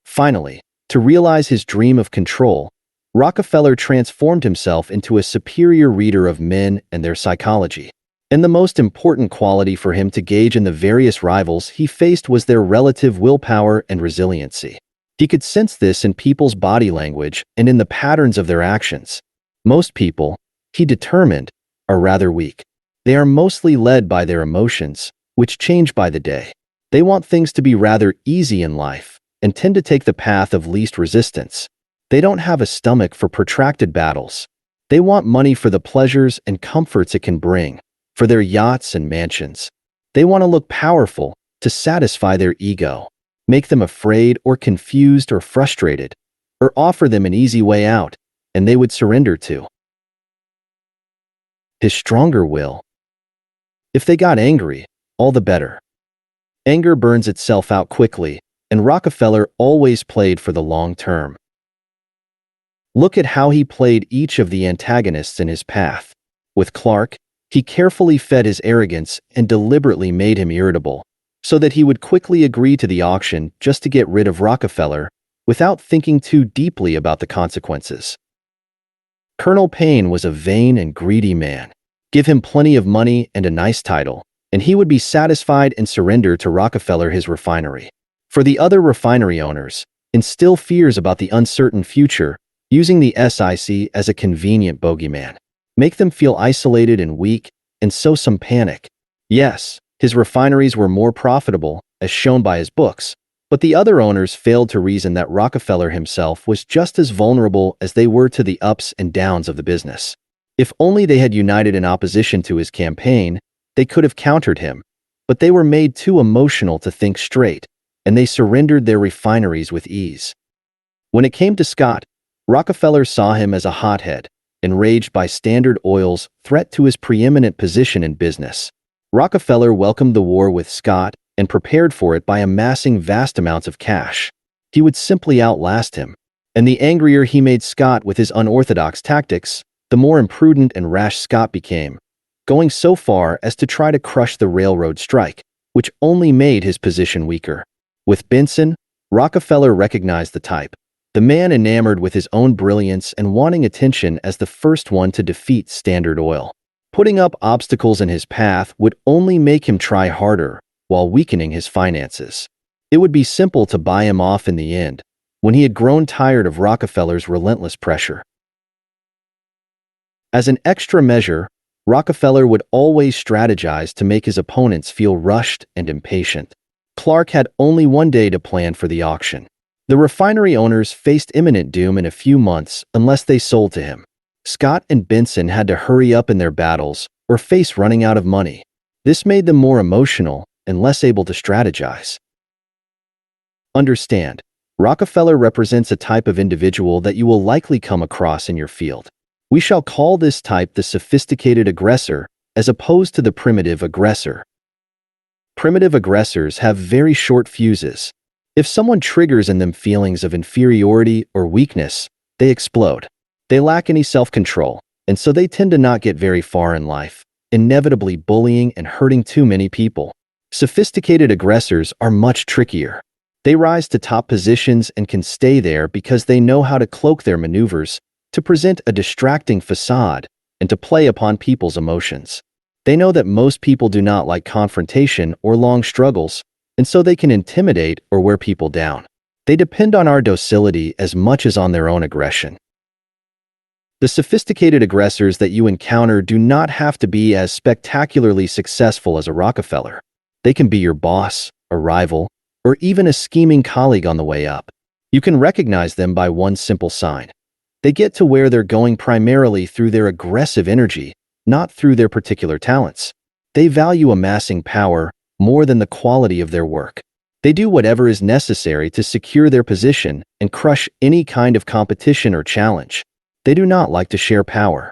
Finally, to realize his dream of control, Rockefeller transformed himself into a superior reader of men and their psychology. And the most important quality for him to gauge in the various rivals he faced was their relative willpower and resiliency. He could sense this in people's body language and in the patterns of their actions. Most people, he determined, are rather weak. They are mostly led by their emotions, which change by the day. They want things to be rather easy in life and tend to take the path of least resistance. They don't have a stomach for protracted battles. They want money for the pleasures and comforts it can bring, for their yachts and mansions. They want to look powerful to satisfy their ego, make them afraid or confused or frustrated, or offer them an easy way out, and they would surrender to his stronger will. If they got angry, all the better. Anger burns itself out quickly, and Rockefeller always played for the long term. Look at how he played each of the antagonists in his path. With Clark, he carefully fed his arrogance and deliberately made him irritable, so that he would quickly agree to the auction just to get rid of Rockefeller without thinking too deeply about the consequences. Colonel Payne was a vain and greedy man. Give him plenty of money and a nice title, and he would be satisfied and surrender to Rockefeller his refinery. For the other refinery owners, instill fears about the uncertain future, using the SIC as a convenient bogeyman. Make them feel isolated and weak, and sow some panic. Yes, his refineries were more profitable, as shown by his books, but the other owners failed to reason that Rockefeller himself was just as vulnerable as they were to the ups and downs of the business. If only they had united in opposition to his campaign, they could have countered him, but they were made too emotional to think straight, and they surrendered their refineries with ease. When it came to Scott, Rockefeller saw him as a hothead, enraged by Standard Oil's threat to his preeminent position in business. Rockefeller welcomed the war with Scott and prepared for it by amassing vast amounts of cash. He would simply outlast him, and the angrier he made Scott with his unorthodox tactics, the more imprudent and rash Scott became, going so far as to try to crush the railroad strike, which only made his position weaker. With Benson, Rockefeller recognized the type, the man enamored with his own brilliance and wanting attention as the first one to defeat Standard Oil. Putting up obstacles in his path would only make him try harder, while weakening his finances. It would be simple to buy him off in the end, when he had grown tired of Rockefeller's relentless pressure. As an extra measure, Rockefeller would always strategize to make his opponents feel rushed and impatient. Clark had only one day to plan for the auction. The refinery owners faced imminent doom in a few months unless they sold to him. Scott and Benson had to hurry up in their battles or face running out of money. This made them more emotional and less able to strategize. Understand, Rockefeller represents a type of individual that you will likely come across in your field. We shall call this type the sophisticated aggressor, as opposed to the primitive aggressor. Primitive aggressors have very short fuses. If someone triggers in them feelings of inferiority or weakness, they explode. They lack any self-control, and so they tend to not get very far in life, inevitably bullying and hurting too many people. Sophisticated aggressors are much trickier. They rise to top positions and can stay there because they know how to cloak their maneuvers, to present a distracting facade, and to play upon people's emotions. They know that most people do not like confrontation or long struggles, and so they can intimidate or wear people down. They depend on our docility as much as on their own aggression. The sophisticated aggressors that you encounter do not have to be as spectacularly successful as a Rockefeller. They can be your boss, a rival, or even a scheming colleague on the way up. You can recognize them by one simple sign. They get to where they're going primarily through their aggressive energy, not through their particular talents. They value amassing power more than the quality of their work. They do whatever is necessary to secure their position and crush any kind of competition or challenge. They do not like to share power.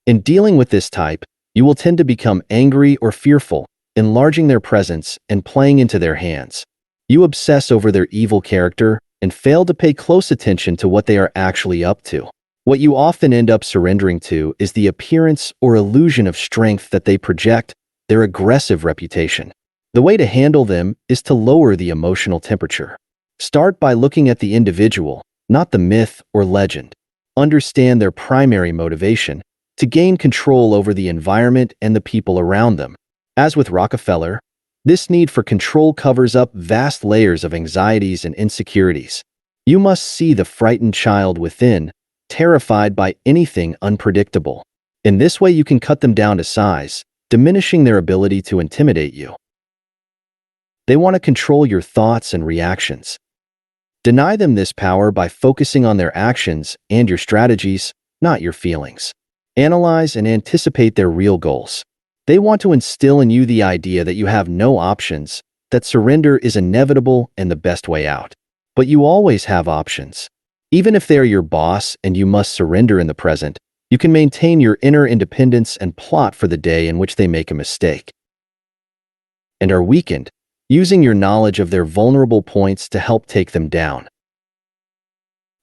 In dealing with this type, you will tend to become angry or fearful, enlarging their presence and playing into their hands. You obsess over their evil character and fail to pay close attention to what they are actually up to. What you often end up surrendering to is the appearance or illusion of strength that they project, their aggressive reputation. The way to handle them is to lower the emotional temperature. Start by looking at the individual, not the myth or legend. Understand their primary motivation, to gain control over the environment and the people around them. As with Rockefeller, this need for control covers up vast layers of anxieties and insecurities. You must see the frightened child within terrified by anything unpredictable. In this way, you can cut them down to size, diminishing their ability to intimidate you. They want to control your thoughts and reactions. Deny them this power by focusing on their actions and your strategies, not your feelings. Analyze and anticipate their real goals. They want to instill in you the idea that you have no options, that surrender is inevitable and the best way out. But you always have options. Even if they are your boss and you must surrender in the present, you can maintain your inner independence and plot for the day in which they make a mistake and are weakened, using your knowledge of their vulnerable points to help take them down.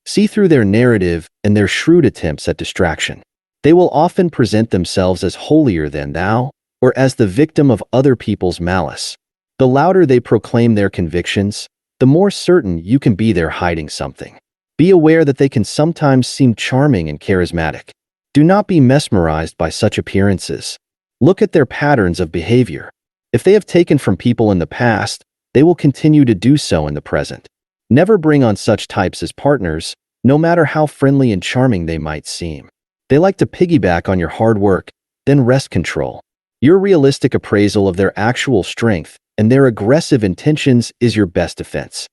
See through their narrative and their shrewd attempts at distraction. They will often present themselves as holier than thou, or as the victim of other people's malice. The louder they proclaim their convictions, the more certain you can be they're hiding something. Be aware that they can sometimes seem charming and charismatic. Do not be mesmerized by such appearances. Look at their patterns of behavior. If they have taken from people in the past, they will continue to do so in the present. Never bring on such types as partners, no matter how friendly and charming they might seem. They like to piggyback on your hard work, then wrest control. Your realistic appraisal of their actual strength and their aggressive intentions is your best defense.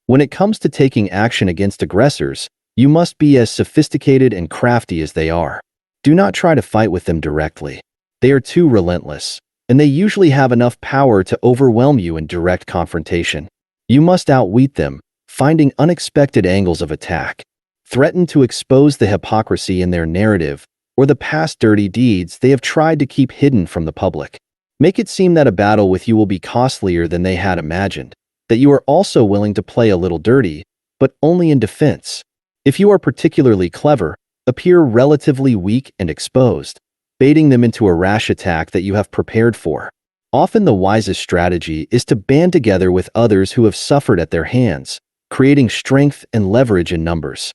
When it comes to taking action against aggressors, you must be as sophisticated and crafty as they are. Do not try to fight with them directly. They are too relentless, and they usually have enough power to overwhelm you in direct confrontation. You must outwit them, finding unexpected angles of attack. Threaten to expose the hypocrisy in their narrative or the past dirty deeds they have tried to keep hidden from the public. Make it seem that a battle with you will be costlier than they had imagined, that you are also willing to play a little dirty, but only in defense. If you are particularly clever, appear relatively weak and exposed, baiting them into a rash attack that you have prepared for. Often the wisest strategy is to band together with others who have suffered at their hands, creating strength and leverage in numbers.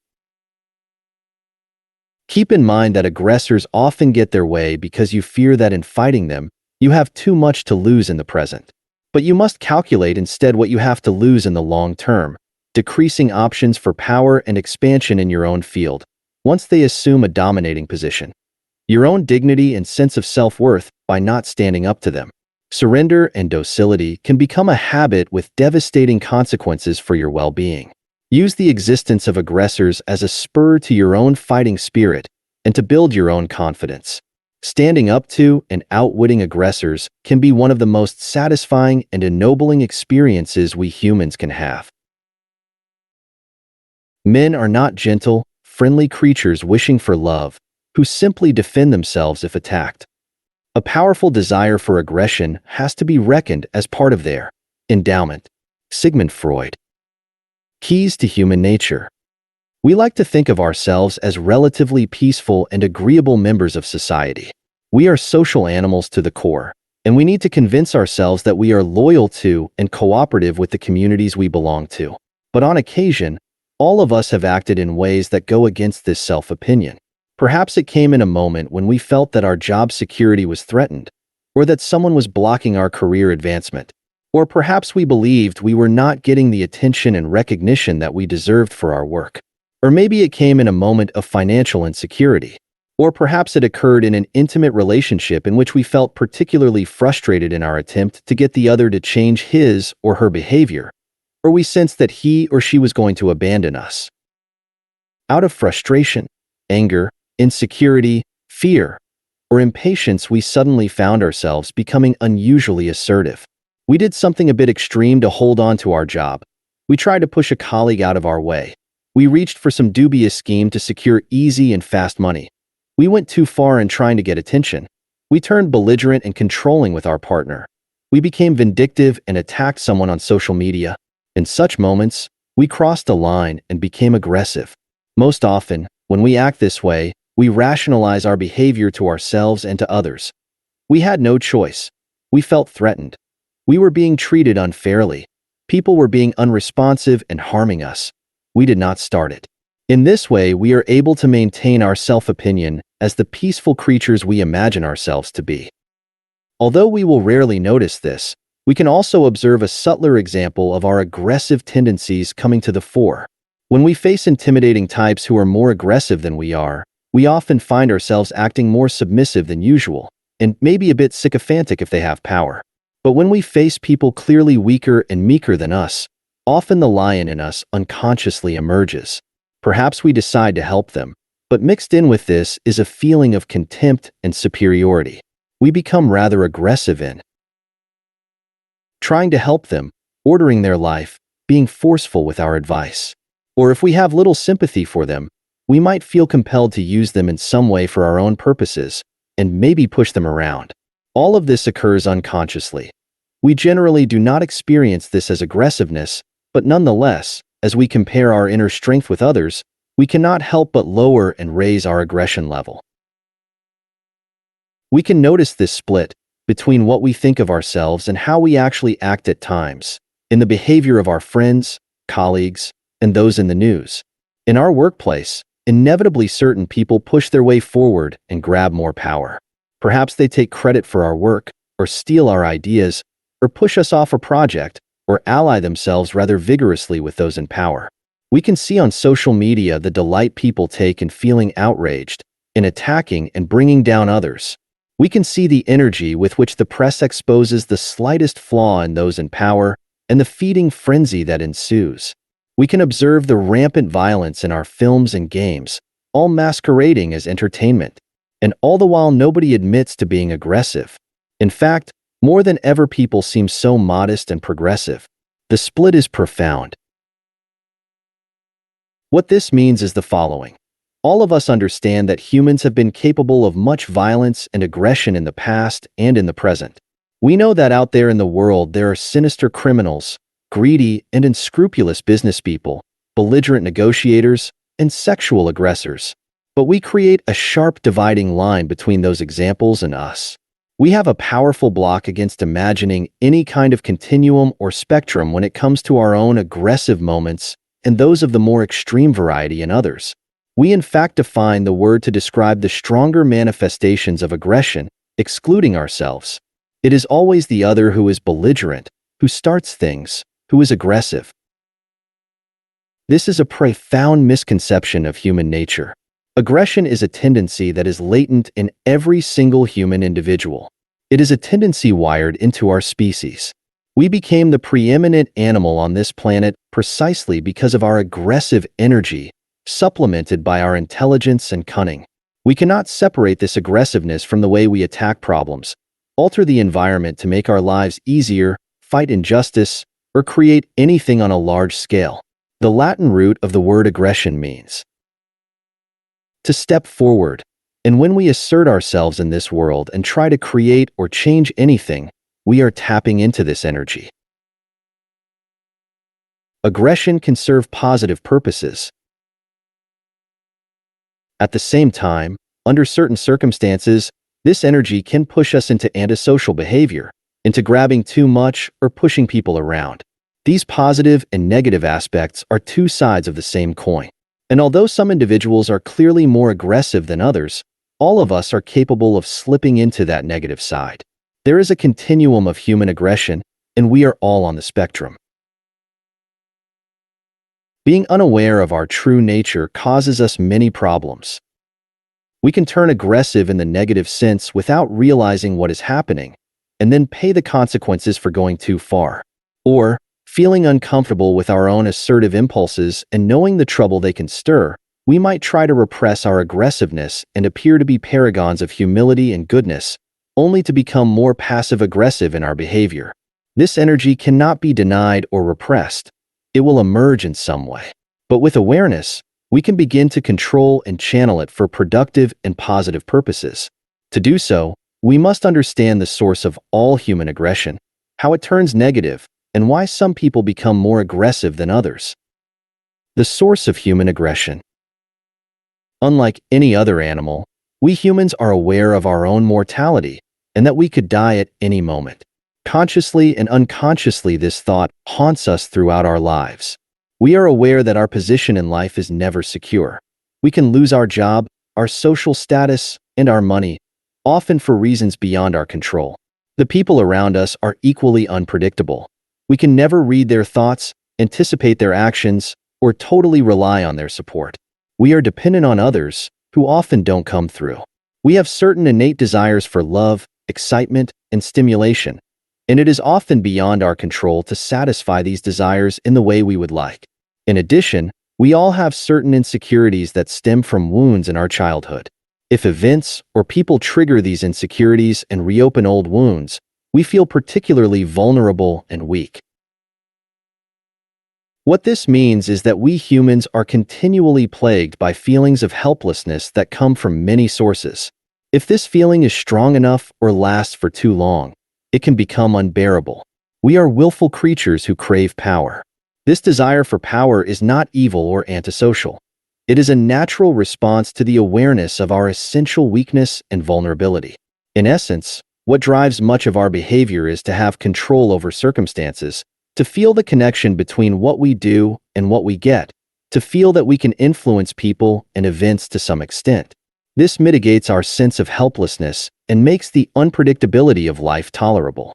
Keep in mind that aggressors often get their way because you fear that in fighting them, you have too much to lose in the present. But you must calculate instead what you have to lose in the long term, decreasing options for power and expansion in your own field, once they assume a dominating position. Your own dignity and sense of self-worth by not standing up to them. Surrender and docility can become a habit with devastating consequences for your well-being. Use the existence of aggressors as a spur to your own fighting spirit and to build your own confidence. Standing up to and outwitting aggressors can be one of the most satisfying and ennobling experiences we humans can have. Men are not gentle, friendly creatures wishing for love, who simply defend themselves if attacked. A powerful desire for aggression has to be reckoned as part of their endowment. Sigmund Freud. Keys to human nature. We like to think of ourselves as relatively peaceful and agreeable members of society. We are social animals to the core, and we need to convince ourselves that we are loyal to and cooperative with the communities we belong to. But on occasion, all of us have acted in ways that go against this self-opinion. Perhaps it came in a moment when we felt that our job security was threatened, or that someone was blocking our career advancement. Or perhaps we believed we were not getting the attention and recognition that we deserved for our work. Or maybe it came in a moment of financial insecurity. Or perhaps it occurred in an intimate relationship in which we felt particularly frustrated in our attempt to get the other to change his or her behavior, or we sensed that he or she was going to abandon us. Out of frustration, anger, insecurity, fear, or impatience, we suddenly found ourselves becoming unusually assertive. We did something a bit extreme to hold on to our job. We tried to push a colleague out of our way. We reached for some dubious scheme to secure easy and fast money. We went too far in trying to get attention. We turned belligerent and controlling with our partner. We became vindictive and attacked someone on social media. In such moments, we crossed a line and became aggressive. Most often, when we act this way, we rationalize our behavior to ourselves and to others. We had no choice. We felt threatened. We were being treated unfairly. People were being unresponsive and harming us. We did not start it. In this way, we are able to maintain our self-opinion as the peaceful creatures we imagine ourselves to be. Although we will rarely notice this, we can also observe a subtler example of our aggressive tendencies coming to the fore. When we face intimidating types who are more aggressive than we often find ourselves acting more submissive than usual, and maybe a bit sycophantic if they have power. But when we face people clearly weaker and meeker than us, often the lion in us unconsciously emerges. Perhaps we decide to help them, but mixed in with this is a feeling of contempt and superiority. We become rather aggressive in trying to help them, ordering their life, being forceful with our advice. Or if we have little sympathy for them, we might feel compelled to use them in some way for our own purposes, and maybe push them around. All of this occurs unconsciously. We generally do not experience this as aggressiveness, but nonetheless, as we compare our inner strength with others, we cannot help but lower and raise our aggression level. We can notice this split between what we think of ourselves and how we actually act at times, in the behavior of our friends, colleagues, and those in the news. In our workplace, inevitably certain people push their way forward and grab more power. Perhaps they take credit for our work, or steal our ideas, or push us off a project, or ally themselves rather vigorously with those in power. We can see on social media the delight people take in feeling outraged, in attacking and bringing down others. We can see the energy with which the press exposes the slightest flaw in those in power and the feeding frenzy that ensues. We can observe the rampant violence in our films and games, all masquerading as entertainment. And all the while nobody admits to being aggressive. In fact, more than ever people seem so modest and progressive. The split is profound. What this means is the following. All of us understand that humans have been capable of much violence and aggression in the past and in the present. We know that out there in the world there are sinister criminals, greedy and unscrupulous business people, belligerent negotiators, and sexual aggressors. But we create a sharp dividing line between those examples and us. We have a powerful block against imagining any kind of continuum or spectrum when it comes to our own aggressive moments and those of the more extreme variety in others. We in fact define the word to describe the stronger manifestations of aggression, excluding ourselves. It is always the other who is belligerent, who starts things, who is aggressive. This is a profound misconception of human nature. Aggression is a tendency that is latent in every single human individual. It is a tendency wired into our species. We became the preeminent animal on this planet precisely because of our aggressive energy, supplemented by our intelligence and cunning. We cannot separate this aggressiveness from the way we attack problems, alter the environment to make our lives easier, fight injustice, or create anything on a large scale. The Latin root of the word aggression means to step forward, and when we assert ourselves in this world and try to create or change anything, we are tapping into this energy. Aggression can serve positive purposes. At the same time, under certain circumstances, this energy can push us into antisocial behavior, into grabbing too much or pushing people around. These positive and negative aspects are two sides of the same coin. And although some individuals are clearly more aggressive than others, all of us are capable of slipping into that negative side. There is a continuum of human aggression, and we are all on the spectrum. Being unaware of our true nature causes us many problems. We can turn aggressive in the negative sense without realizing what is happening, and then pay the consequences for going too far. Or, feeling uncomfortable with our own assertive impulses and knowing the trouble they can stir, we might try to repress our aggressiveness and appear to be paragons of humility and goodness, only to become more passive-aggressive in our behavior. This energy cannot be denied or repressed. It will emerge in some way. But with awareness, we can begin to control and channel it for productive and positive purposes. To do so, we must understand the source of all human aggression, how it turns negative, and why some people become more aggressive than others. The source of human aggression. Unlike any other animal, we humans are aware of our own mortality and that we could die at any moment. Consciously and unconsciously, this thought haunts us throughout our lives. We are aware that our position in life is never secure. We can lose our job, our social status, and our money, often for reasons beyond our control. The people around us are equally unpredictable. We can never read their thoughts, anticipate their actions, or totally rely on their support. We are dependent on others, who often don't come through. We have certain innate desires for love, excitement, and stimulation, and it is often beyond our control to satisfy these desires in the way we would like. In addition, we all have certain insecurities that stem from wounds in our childhood. If events or people trigger these insecurities and reopen old wounds, we feel particularly vulnerable and weak. What this means is that we humans are continually plagued by feelings of helplessness that come from many sources. If this feeling is strong enough or lasts for too long, it can become unbearable. We are willful creatures who crave power. This desire for power is not evil or antisocial. It is a natural response to the awareness of our essential weakness and vulnerability. In essence, what drives much of our behavior is to have control over circumstances, to feel the connection between what we do and what we get, to feel that we can influence people and events to some extent. This mitigates our sense of helplessness and makes the unpredictability of life tolerable.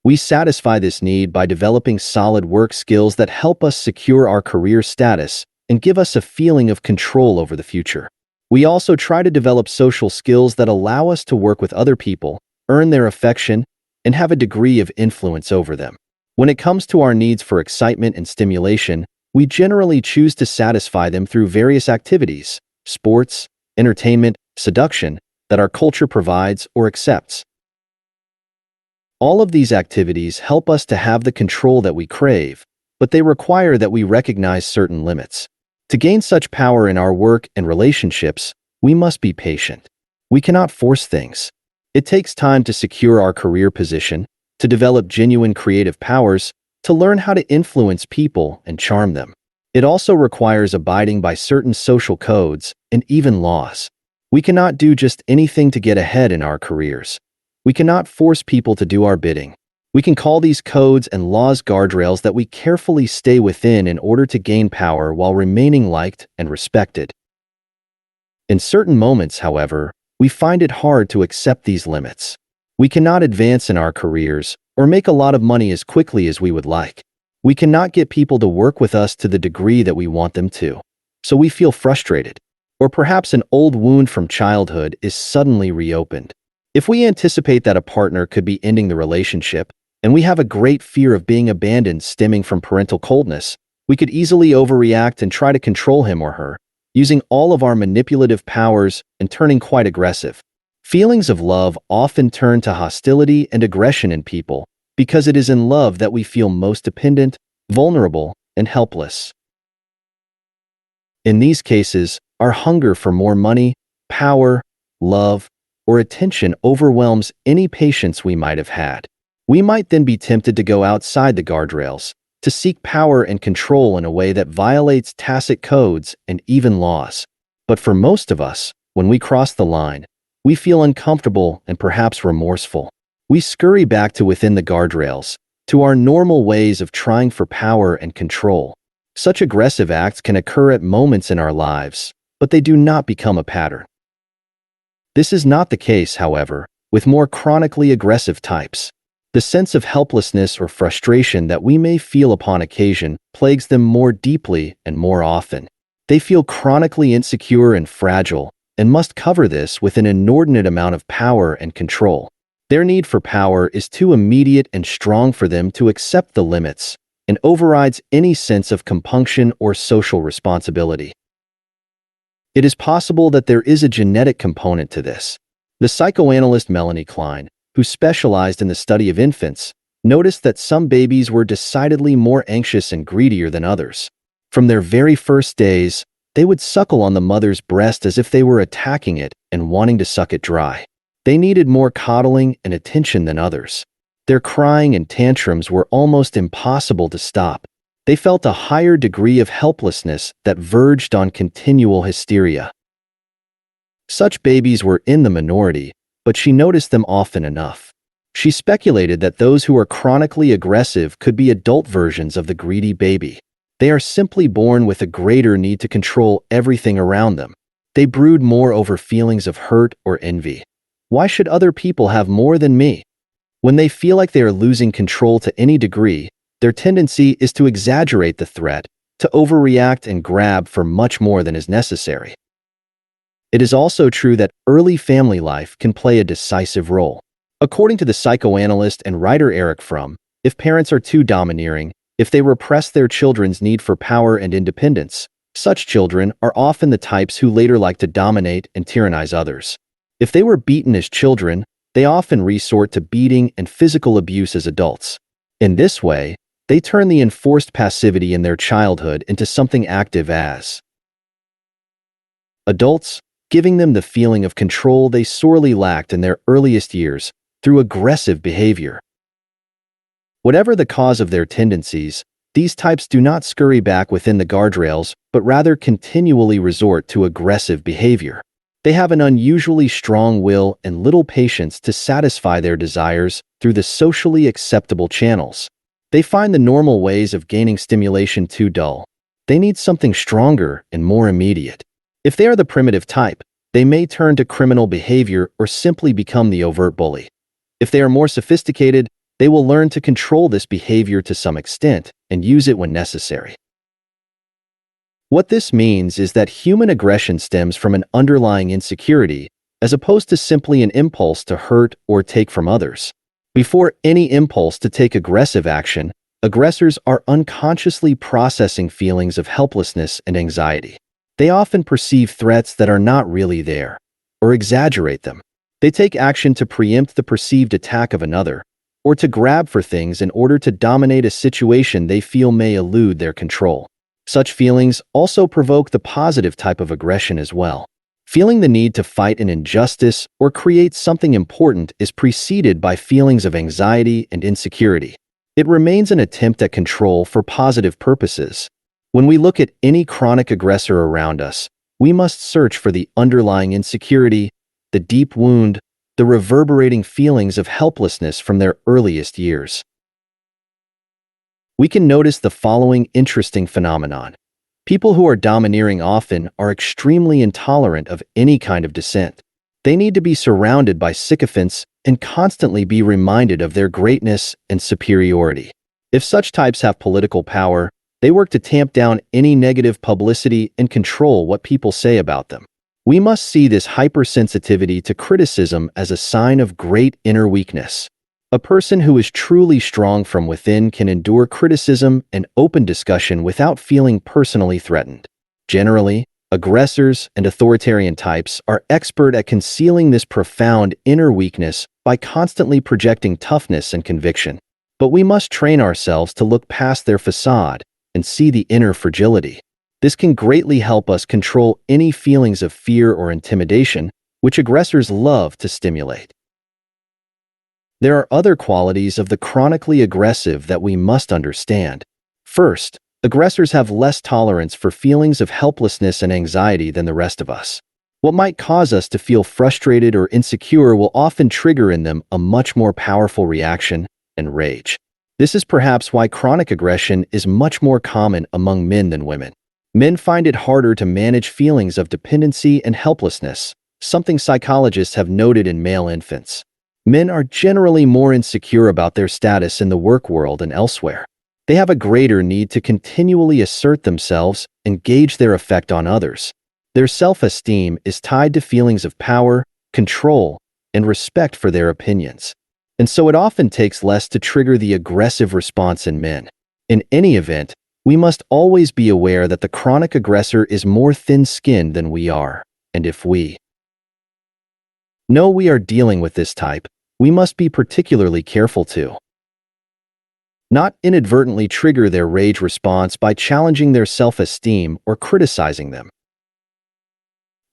We satisfy this need by developing solid work skills that help us secure our career status and give us a feeling of control over the future. We also try to develop social skills that allow us to work with other people, earn their affection, and have a degree of influence over them. When it comes to our needs for excitement and stimulation, we generally choose to satisfy them through various activities, sports, entertainment, seduction, that our culture provides or accepts. All of these activities help us to have the control that we crave, but they require that we recognize certain limits. To gain such power in our work and relationships, we must be patient. We cannot force things. It takes time to secure our career position, to develop genuine creative powers, to learn how to influence people and charm them. It also requires abiding by certain social codes and even laws. We cannot do just anything to get ahead in our careers. We cannot force people to do our bidding. We can call these codes and laws guardrails that we carefully stay within in order to gain power while remaining liked and respected. In certain moments, however, we find it hard to accept these limits. We cannot advance in our careers or make a lot of money as quickly as we would like. We cannot get people to work with us to the degree that we want them to. So we feel frustrated. Or perhaps an old wound from childhood is suddenly reopened. If we anticipate that a partner could be ending the relationship, and we have a great fear of being abandoned stemming from parental coldness, we could easily overreact and try to control him or her, using all of our manipulative powers and turning quite aggressive. Feelings of love often turn to hostility and aggression in people because it is in love that we feel most dependent, vulnerable, and helpless. In these cases, our hunger for more money, power, love, or attention overwhelms any patience we might have had. We might then be tempted to go outside the guardrails, to seek power and control in a way that violates tacit codes and even laws. But for most of us, when we cross the line, we feel uncomfortable and perhaps remorseful. We scurry back to within the guardrails, to our normal ways of trying for power and control. Such aggressive acts can occur at moments in our lives, but they do not become a pattern. This is not the case, however, with more chronically aggressive types. The sense of helplessness or frustration that we may feel upon occasion plagues them more deeply and more often. They feel chronically insecure and fragile and must cover this with an inordinate amount of power and control. Their need for power is too immediate and strong for them to accept the limits and overrides any sense of compunction or social responsibility. It is possible that there is a genetic component to this. The psychoanalyst Melanie Klein, who specialized in the study of infants, noticed that some babies were decidedly more anxious and greedier than others. From their very first days, they would suckle on the mother's breast as if they were attacking it and wanting to suck it dry. They needed more coddling and attention than others. Their crying and tantrums were almost impossible to stop. They felt a higher degree of helplessness that verged on continual hysteria. Such babies were in the minority, but she noticed them often enough. She speculated that those who are chronically aggressive could be adult versions of the greedy baby. They are simply born with a greater need to control everything around them. They brood more over feelings of hurt or envy. Why should other people have more than me? When they feel like they are losing control to any degree, Their tendency is to exaggerate the threat, to overreact and grab for much more than is necessary. It is also true that early family life can play a decisive role. According to the psychoanalyst and writer Eric Fromm, if parents are too domineering, if they repress their children's need for power and independence, such children are often the types who later like to dominate and tyrannize others. If they were beaten as children, they often resort to beating and physical abuse as adults. In this way, they turn the enforced passivity in their childhood into something active as adults, giving them the feeling of control they sorely lacked in their earliest years through aggressive behavior. Whatever the cause of their tendencies, these types do not scurry back within the guardrails, but rather continually resort to aggressive behavior. They have an unusually strong will and little patience to satisfy their desires through the socially acceptable channels. They find the normal ways of gaining stimulation too dull. They need something stronger and more immediate. If they are the primitive type, they may turn to criminal behavior or simply become the overt bully. If they are more sophisticated, they will learn to control this behavior to some extent and use it when necessary. What this means is that human aggression stems from an underlying insecurity, as opposed to simply an impulse to hurt or take from others. Before any impulse to take aggressive action, aggressors are unconsciously processing feelings of helplessness and anxiety. They often perceive threats that are not really there, or exaggerate them. They take action to preempt the perceived attack of another, or to grab for things in order to dominate a situation they feel may elude their control. Such feelings also provoke the positive type of aggression as well. Feeling the need to fight an injustice or create something important is preceded by feelings of anxiety and insecurity. It remains an attempt at control for positive purposes. When we look at any chronic aggressor around us, we must search for the underlying insecurity, the deep wound, the reverberating feelings of helplessness from their earliest years. We can notice the following interesting phenomenon. People who are domineering often are extremely intolerant of any kind of dissent. They need to be surrounded by sycophants and constantly be reminded of their greatness and superiority. If such types have political power, they work to tamp down any negative publicity and control what people say about them. We must see this hypersensitivity to criticism as a sign of great inner weakness. A person who is truly strong from within can endure criticism and open discussion without feeling personally threatened. Generally, aggressors and authoritarian types are expert at concealing this profound inner weakness by constantly projecting toughness and conviction. But we must train ourselves to look past their facade and see the inner fragility. This can greatly help us control any feelings of fear or intimidation, which aggressors love to stimulate. There are other qualities of the chronically aggressive that we must understand. First, aggressors have less tolerance for feelings of helplessness and anxiety than the rest of us. What might cause us to feel frustrated or insecure will often trigger in them a much more powerful reaction and rage. This is perhaps why chronic aggression is much more common among men than women. Men find it harder to manage feelings of dependency and helplessness, something psychologists have noted in male infants. Men are generally more insecure about their status in the work world and elsewhere. They have a greater need to continually assert themselves and gauge their effect on others. Their self-esteem is tied to feelings of power, control, and respect for their opinions. And so it often takes less to trigger the aggressive response in men. In any event, we must always be aware that the chronic aggressor is more thin-skinned than we are, and if we know we are dealing with this type, we must be particularly careful to not inadvertently trigger their rage response by challenging their self-esteem or criticizing them.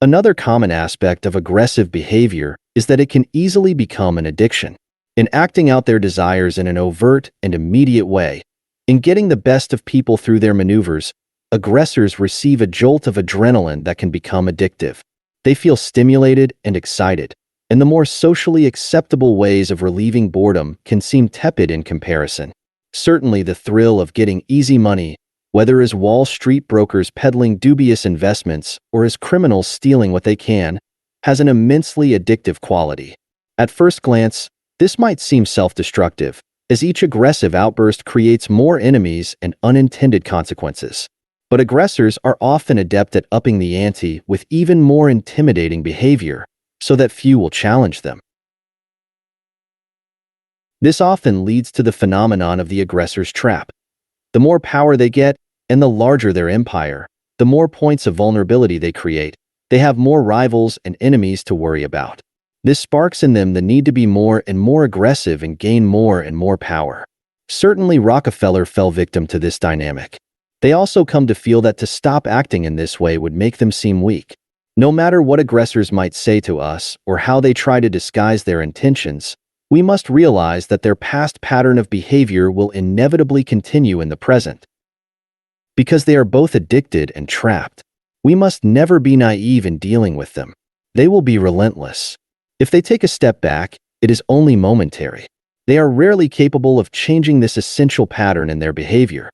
Another common aspect of aggressive behavior is that it can easily become an addiction. In acting out their desires in an overt and immediate way, in getting the best of people through their maneuvers, aggressors receive a jolt of adrenaline that can become addictive. They feel stimulated and excited, and the more socially acceptable ways of relieving boredom can seem tepid in comparison. Certainly, the thrill of getting easy money, whether as Wall Street brokers peddling dubious investments or as criminals stealing what they can, has an immensely addictive quality. At first glance, this might seem self-destructive, as each aggressive outburst creates more enemies and unintended consequences. But aggressors are often adept at upping the ante with even more intimidating behavior, so that few will challenge them. This often leads to the phenomenon of the aggressor's trap. The more power they get, and the larger their empire, the more points of vulnerability they create. They have more rivals and enemies to worry about. This sparks in them the need to be more and more aggressive and gain more and more power. Certainly, Rockefeller fell victim to this dynamic. They also come to feel that to stop acting in this way would make them seem weak. No matter what aggressors might say to us or how they try to disguise their intentions, we must realize that their past pattern of behavior will inevitably continue in the present. Because they are both addicted and trapped, we must never be naive in dealing with them. They will be relentless. If they take a step back, it is only momentary. They are rarely capable of changing this essential pattern in their behavior.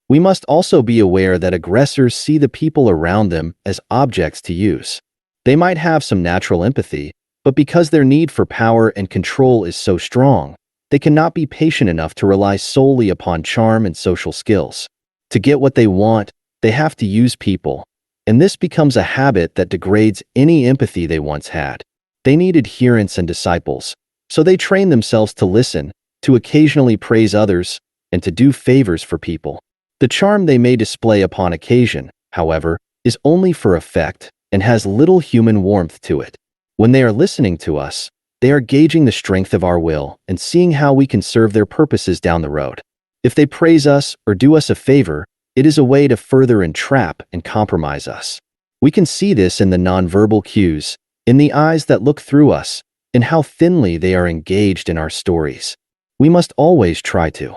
We must also be aware that aggressors see the people around them as objects to use. They might have some natural empathy, but because their need for power and control is so strong, they cannot be patient enough to rely solely upon charm and social skills. To get what they want, they have to use people, and this becomes a habit that degrades any empathy they once had. They need adherents and disciples, so they train themselves to listen, to occasionally praise others, and to do favors for people. The charm they may display upon occasion, however, is only for effect and has little human warmth to it. When they are listening to us, they are gauging the strength of our will and seeing how we can serve their purposes down the road. If they praise us or do us a favor, it is a way to further entrap and compromise us. We can see this in the nonverbal cues, in the eyes that look through us, and how thinly they are engaged in our stories. We must always try to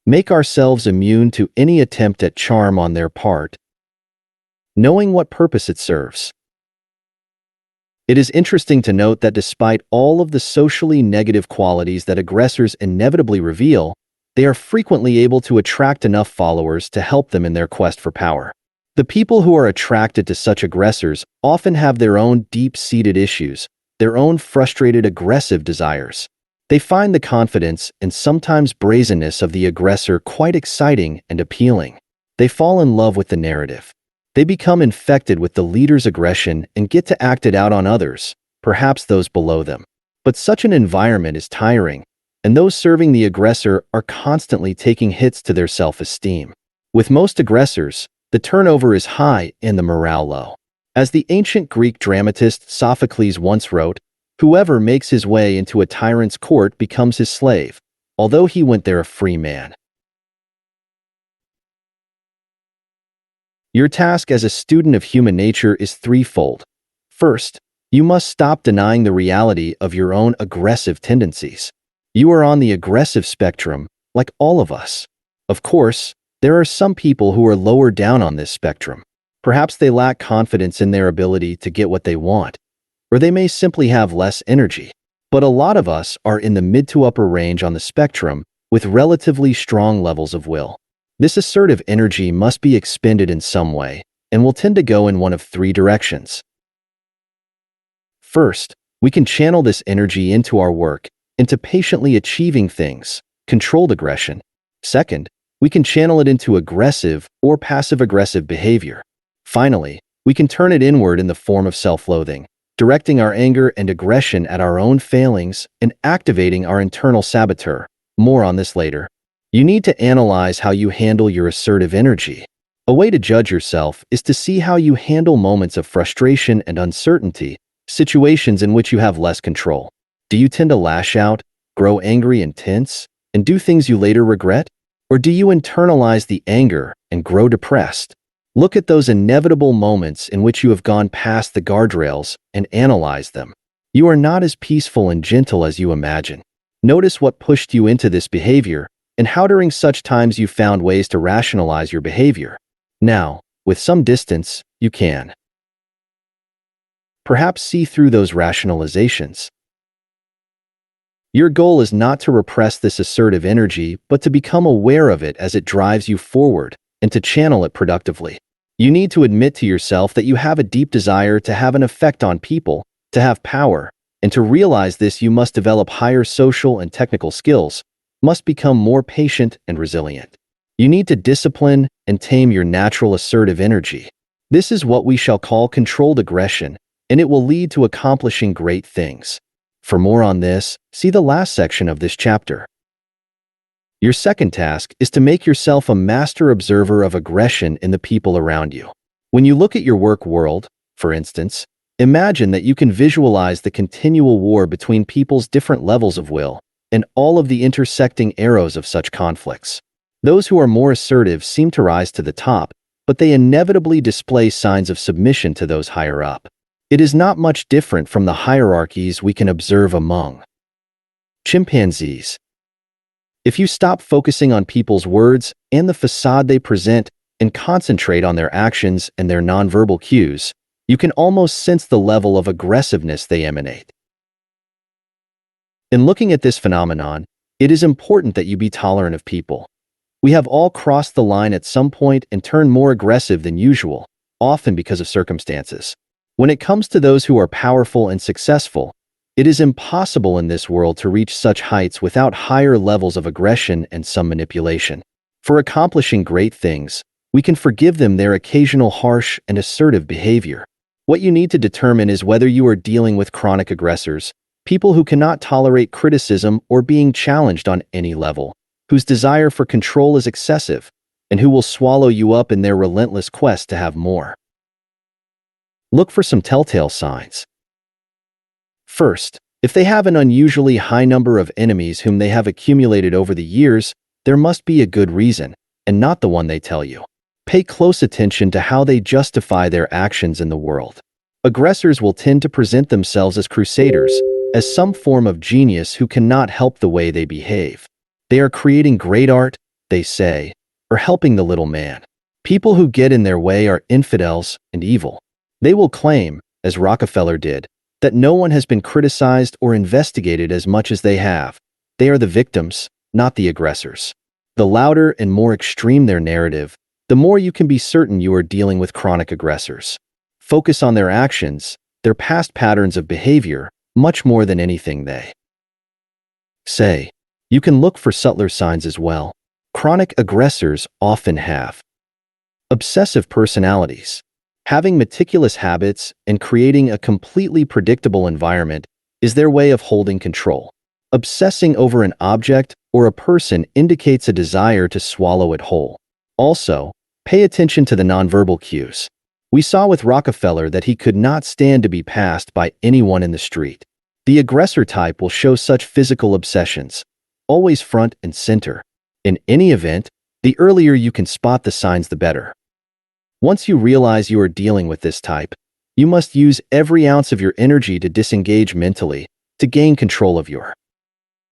make ourselves immune to any attempt at charm on their part, knowing what purpose it serves. It is interesting to note that despite all of the socially negative qualities that aggressors inevitably reveal, they are frequently able to attract enough followers to help them in their quest for power. The people who are attracted to such aggressors often have their own deep-seated issues, their own frustrated aggressive desires. They find the confidence and sometimes brazenness of the aggressor quite exciting and appealing. They fall in love with the narrative. They become infected with the leader's aggression and get to act it out on others, perhaps those below them. But such an environment is tiring, and those serving the aggressor are constantly taking hits to their self-esteem. With most aggressors, the turnover is high and the morale low. As the ancient Greek dramatist Sophocles once wrote, "Whoever makes his way into a tyrant's court becomes his slave, although he went there a free man." Your task as a student of human nature is threefold. First, you must stop denying the reality of your own aggressive tendencies. You are on the aggressive spectrum, like all of us. Of course, there are some people who are lower down on this spectrum. Perhaps they lack confidence in their ability to get what they want, or they may simply have less energy. But a lot of us are in the mid to upper range on the spectrum with relatively strong levels of will. This assertive energy must be expended in some way and will tend to go in one of three directions. First, we can channel this energy into our work, into patiently achieving things, controlled aggression. Second, we can channel it into aggressive or passive-aggressive behavior. Finally, we can turn it inward in the form of self-loathing, directing our anger and aggression at our own failings and activating our internal saboteur. More on this later. You need to analyze how you handle your assertive energy. A way to judge yourself is to see how you handle moments of frustration and uncertainty, situations in which you have less control. Do you tend to lash out, grow angry and tense, and do things you later regret? Or do you internalize the anger and grow depressed? Look at those inevitable moments in which you have gone past the guardrails and analyze them. You are not as peaceful and gentle as you imagine. Notice what pushed you into this behavior and how during such times you found ways to rationalize your behavior. Now, with some distance, you can perhaps see through those rationalizations. Your goal is not to repress this assertive energy, but to become aware of it as it drives you forward and to channel it productively. You need to admit to yourself that you have a deep desire to have an effect on people, to have power, And to realize this, you must develop higher social and technical skills, must become more patient and resilient. You need to discipline and tame your natural assertive energy. This is what we shall call controlled aggression, and it will lead to accomplishing great things. For more on this, see the last section of this chapter. Your second task is to make yourself a master observer of aggression in the people around you. When you look at your work world, for instance, imagine that you can visualize the continual war between people's different levels of will and all of the intersecting arrows of such conflicts. Those who are more assertive seem to rise to the top, but they inevitably display signs of submission to those higher up. It is not much different from the hierarchies we can observe among chimpanzees. If you stop focusing on people's words and the facade they present and concentrate on their actions and their nonverbal cues, you can almost sense the level of aggressiveness they emanate. In looking at this phenomenon, it is important that you be tolerant of people. We have all crossed the line at some point and turned more aggressive than usual, often because of circumstances. When it comes to those who are powerful and successful, it is impossible in this world to reach such heights without higher levels of aggression and some manipulation. For accomplishing great things, we can forgive them their occasional harsh and assertive behavior. What you need to determine is whether you are dealing with chronic aggressors, people who cannot tolerate criticism or being challenged on any level, whose desire for control is excessive, and who will swallow you up in their relentless quest to have more. Look for some telltale signs. First, if they have an unusually high number of enemies whom they have accumulated over the years, there must be a good reason, and not the one they tell you. Pay close attention to how they justify their actions in the world. Aggressors will tend to present themselves as crusaders, as some form of genius who cannot help the way they behave. They are creating great art, they say, or helping the little man. People who get in their way are infidels and evil. They will claim, as Rockefeller did, that no one has been criticized or investigated as much as they have. They are the victims, not the aggressors. The louder and more extreme their narrative, the more you can be certain you are dealing with chronic aggressors. Focus on their actions, their past patterns of behavior, much more than anything they say. You can look for subtler signs as well. Chronic aggressors often have obsessive personalities. Having meticulous habits and creating a completely predictable environment is their way of holding control. Obsessing over an object or a person indicates a desire to swallow it whole. Also, pay attention to the nonverbal cues. We saw with Rockefeller that he could not stand to be passed by anyone in the street. The aggressor type will show such physical obsessions, always front and center. In any event, the earlier you can spot the signs, the better. Once you realize you are dealing with this type, you must use every ounce of your energy to disengage mentally, to gain control of your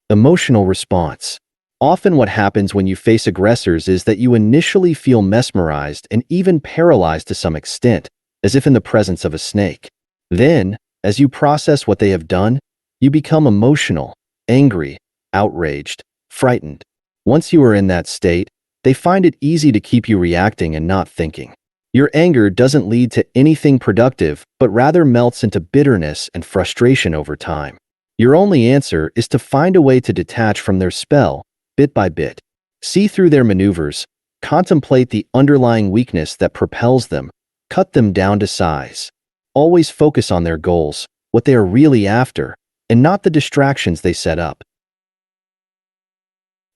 emotional response. Often what happens when you face aggressors is that you initially feel mesmerized and even paralyzed to some extent, as if in the presence of a snake. Then, as you process what they have done, you become emotional, angry, outraged, frightened. Once you are in that state, they find it easy to keep you reacting and not thinking. Your anger doesn't lead to anything productive, but rather melts into bitterness and frustration over time. Your only answer is to find a way to detach from their spell, bit by bit. See through their maneuvers, contemplate the underlying weakness that propels them, cut them down to size. Always focus on their goals, what they are really after, and not the distractions they set up.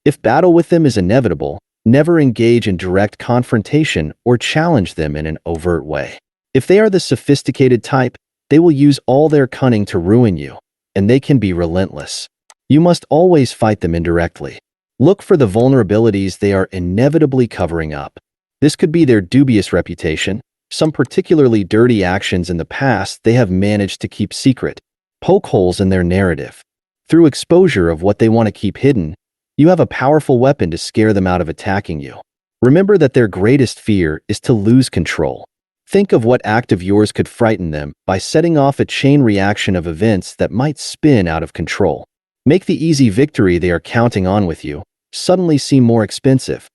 If battle with them is inevitable, never engage in direct confrontation or challenge them in an overt way. If they are the sophisticated type, they will use all their cunning to ruin you, and they can be relentless. You must always fight them indirectly. Look for the vulnerabilities they are inevitably covering up. This could be their dubious reputation, some particularly dirty actions in the past they have managed to keep secret. Poke holes in their narrative. Through exposure of what they want to keep hidden, you have a powerful weapon to scare them out of attacking you. Remember that their greatest fear is to lose control. Think of what act of yours could frighten them by setting off a chain reaction of events that might spin out of control. Make the easy victory they are counting on with you suddenly seem more expensive.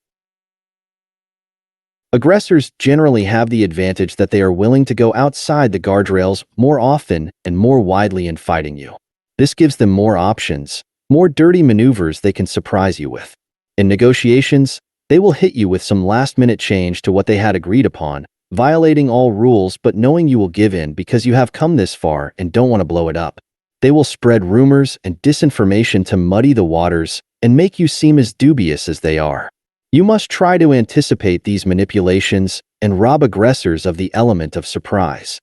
Aggressors generally have the advantage that they are willing to go outside the guardrails more often and more widely in fighting you. This gives them more options, more dirty maneuvers they can surprise you with. In negotiations, they will hit you with some last-minute change to what they had agreed upon, violating all rules but knowing you will give in because you have come this far and don't want to blow it up. They will spread rumors and disinformation to muddy the waters and make you seem as dubious as they are. You must try to anticipate these manipulations and rob aggressors of the element of surprise.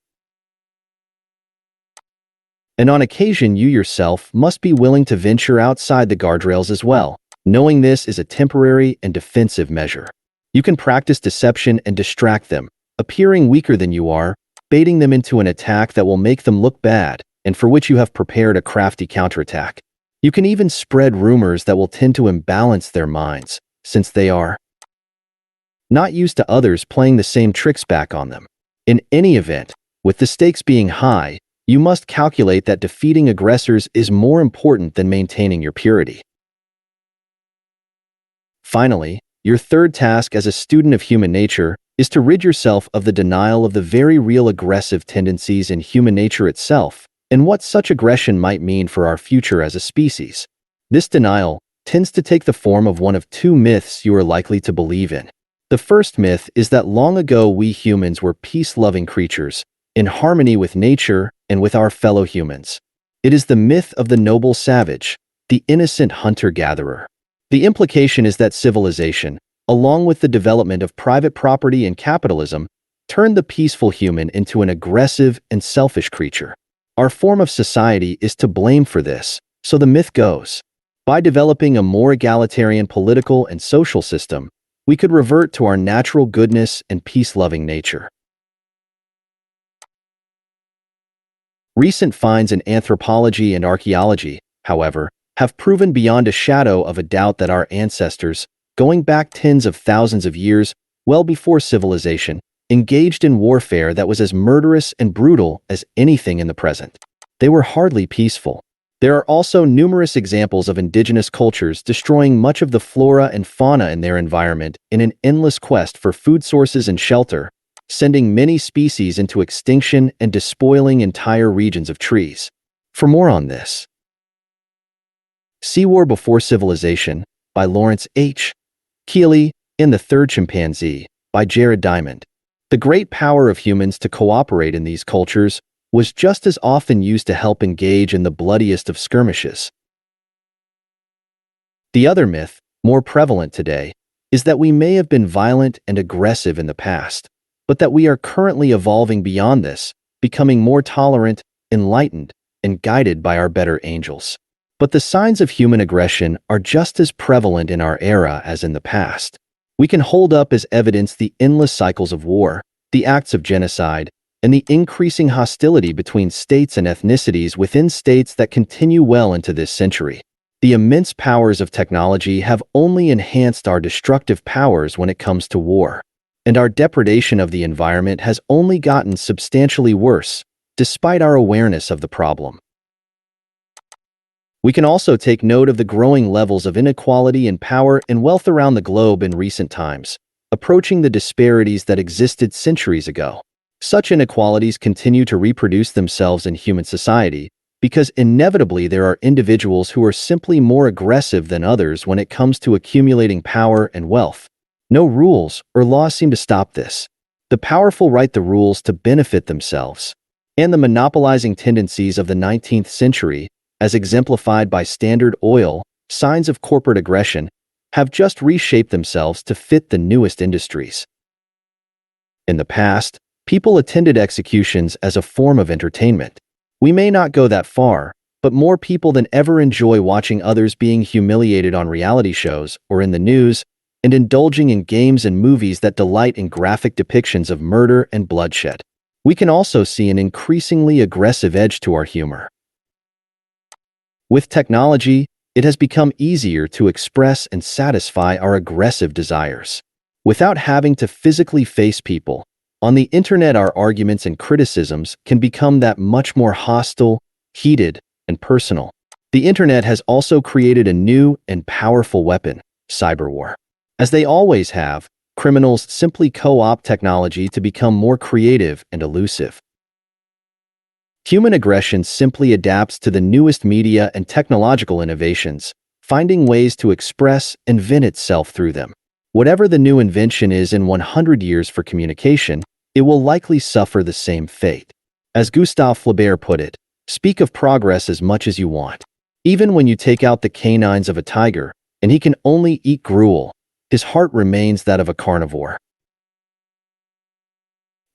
And on occasion, you yourself must be willing to venture outside the guardrails as well, knowing this is a temporary and defensive measure. You can practice deception and distract them, appearing weaker than you are, baiting them into an attack that will make them look bad, and for which you have prepared a crafty counterattack. You can even spread rumors that will tend to imbalance their minds, since they are not used to others playing the same tricks back on them. In any event, with the stakes being high, you must calculate that defeating aggressors is more important than maintaining your purity. Finally, your third task as a student of human nature is to rid yourself of the denial of the very real aggressive tendencies in human nature itself and what such aggression might mean for our future as a species. This denial tends to take the form of one of two myths you are likely to believe in. The first myth is that long ago we humans were peace-loving creatures, in harmony with nature and with our fellow humans. It is the myth of the noble savage, the innocent hunter-gatherer. The implication is that civilization, along with the development of private property and capitalism, turned the peaceful human into an aggressive and selfish creature. Our form of society is to blame for this, so the myth goes. By developing a more egalitarian political and social system, we could revert to our natural goodness and peace-loving nature. Recent finds in anthropology and archaeology, however, have proven beyond a shadow of a doubt that our ancestors, going back tens of thousands of years, well before civilization, engaged in warfare that was as murderous and brutal as anything in the present. They were hardly peaceful. There are also numerous examples of indigenous cultures destroying much of the flora and fauna in their environment in an endless quest for food sources and shelter, sending many species into extinction and despoiling entire regions of trees. For more on this, see War Before Civilization by Lawrence H. Keeley and The Third Chimpanzee by Jared Diamond. The great power of humans to cooperate in these cultures was just as often used to help engage in the bloodiest of skirmishes. The other myth, more prevalent today, is that we may have been violent and aggressive in the past, but that we are currently evolving beyond this, becoming more tolerant, enlightened, and guided by our better angels. But the signs of human aggression are just as prevalent in our era as in the past. We can hold up as evidence the endless cycles of war, the acts of genocide, and the increasing hostility between states and ethnicities within states that continue well into this century. The immense powers of technology have only enhanced our destructive powers when it comes to war, and our depredation of the environment has only gotten substantially worse, despite our awareness of the problem. We can also take note of the growing levels of inequality in power and wealth around the globe in recent times, approaching the disparities that existed centuries ago. Such inequalities continue to reproduce themselves in human society because inevitably there are individuals who are simply more aggressive than others when it comes to accumulating power and wealth. No rules or laws seem to stop this. The powerful write the rules to benefit themselves, and the monopolizing tendencies of the 19th century, as exemplified by Standard Oil, signs of corporate aggression, have just reshaped themselves to fit the newest industries. In the past, people attended executions as a form of entertainment. We may not go that far, but more people than ever enjoy watching others being humiliated on reality shows or in the news, and indulging in games and movies that delight in graphic depictions of murder and bloodshed. We can also see an increasingly aggressive edge to our humor. With technology, it has become easier to express and satisfy our aggressive desires. Without having to physically face people, on the internet our arguments and criticisms can become that much more hostile, heated, and personal. The internet has also created a new and powerful weapon, cyberwar. As they always have, criminals simply co-opt technology to become more creative and elusive. Human aggression simply adapts to the newest media and technological innovations, finding ways to express and vent itself through them. Whatever the new invention is in 100 years for communication, it will likely suffer the same fate. As Gustave Flaubert put it, speak of progress as much as you want. Even when you take out the canines of a tiger, and he can only eat gruel, his heart remains that of a carnivore.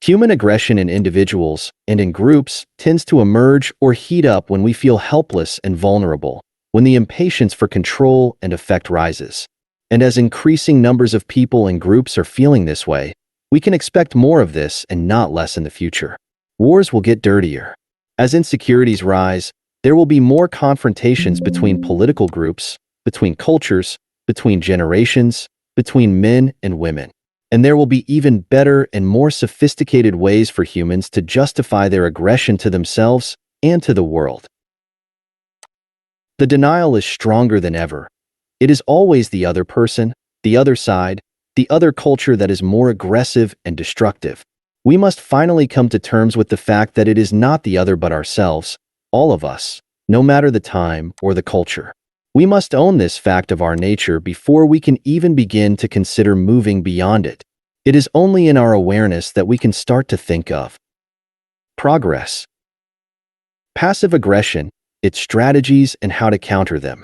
Human aggression in individuals and in groups tends to emerge or heat up when we feel helpless and vulnerable, when the impatience for control and effect rises. And as increasing numbers of people and groups are feeling this way, we can expect more of this and not less in the future. Wars will get dirtier. As insecurities rise, there will be more confrontations between political groups, between cultures, between generations, between men and women. And there will be even better and more sophisticated ways for humans to justify their aggression to themselves and to the world. The denial is stronger than ever. It is always the other person, the other side, the other culture that is more aggressive and destructive. We must finally come to terms with the fact that it is not the other but ourselves, all of us, no matter the time or the culture. We must own this fact of our nature before we can even begin to consider moving beyond it. It is only in our awareness that we can start to think of progress. Passive aggression, its strategies and how to counter them.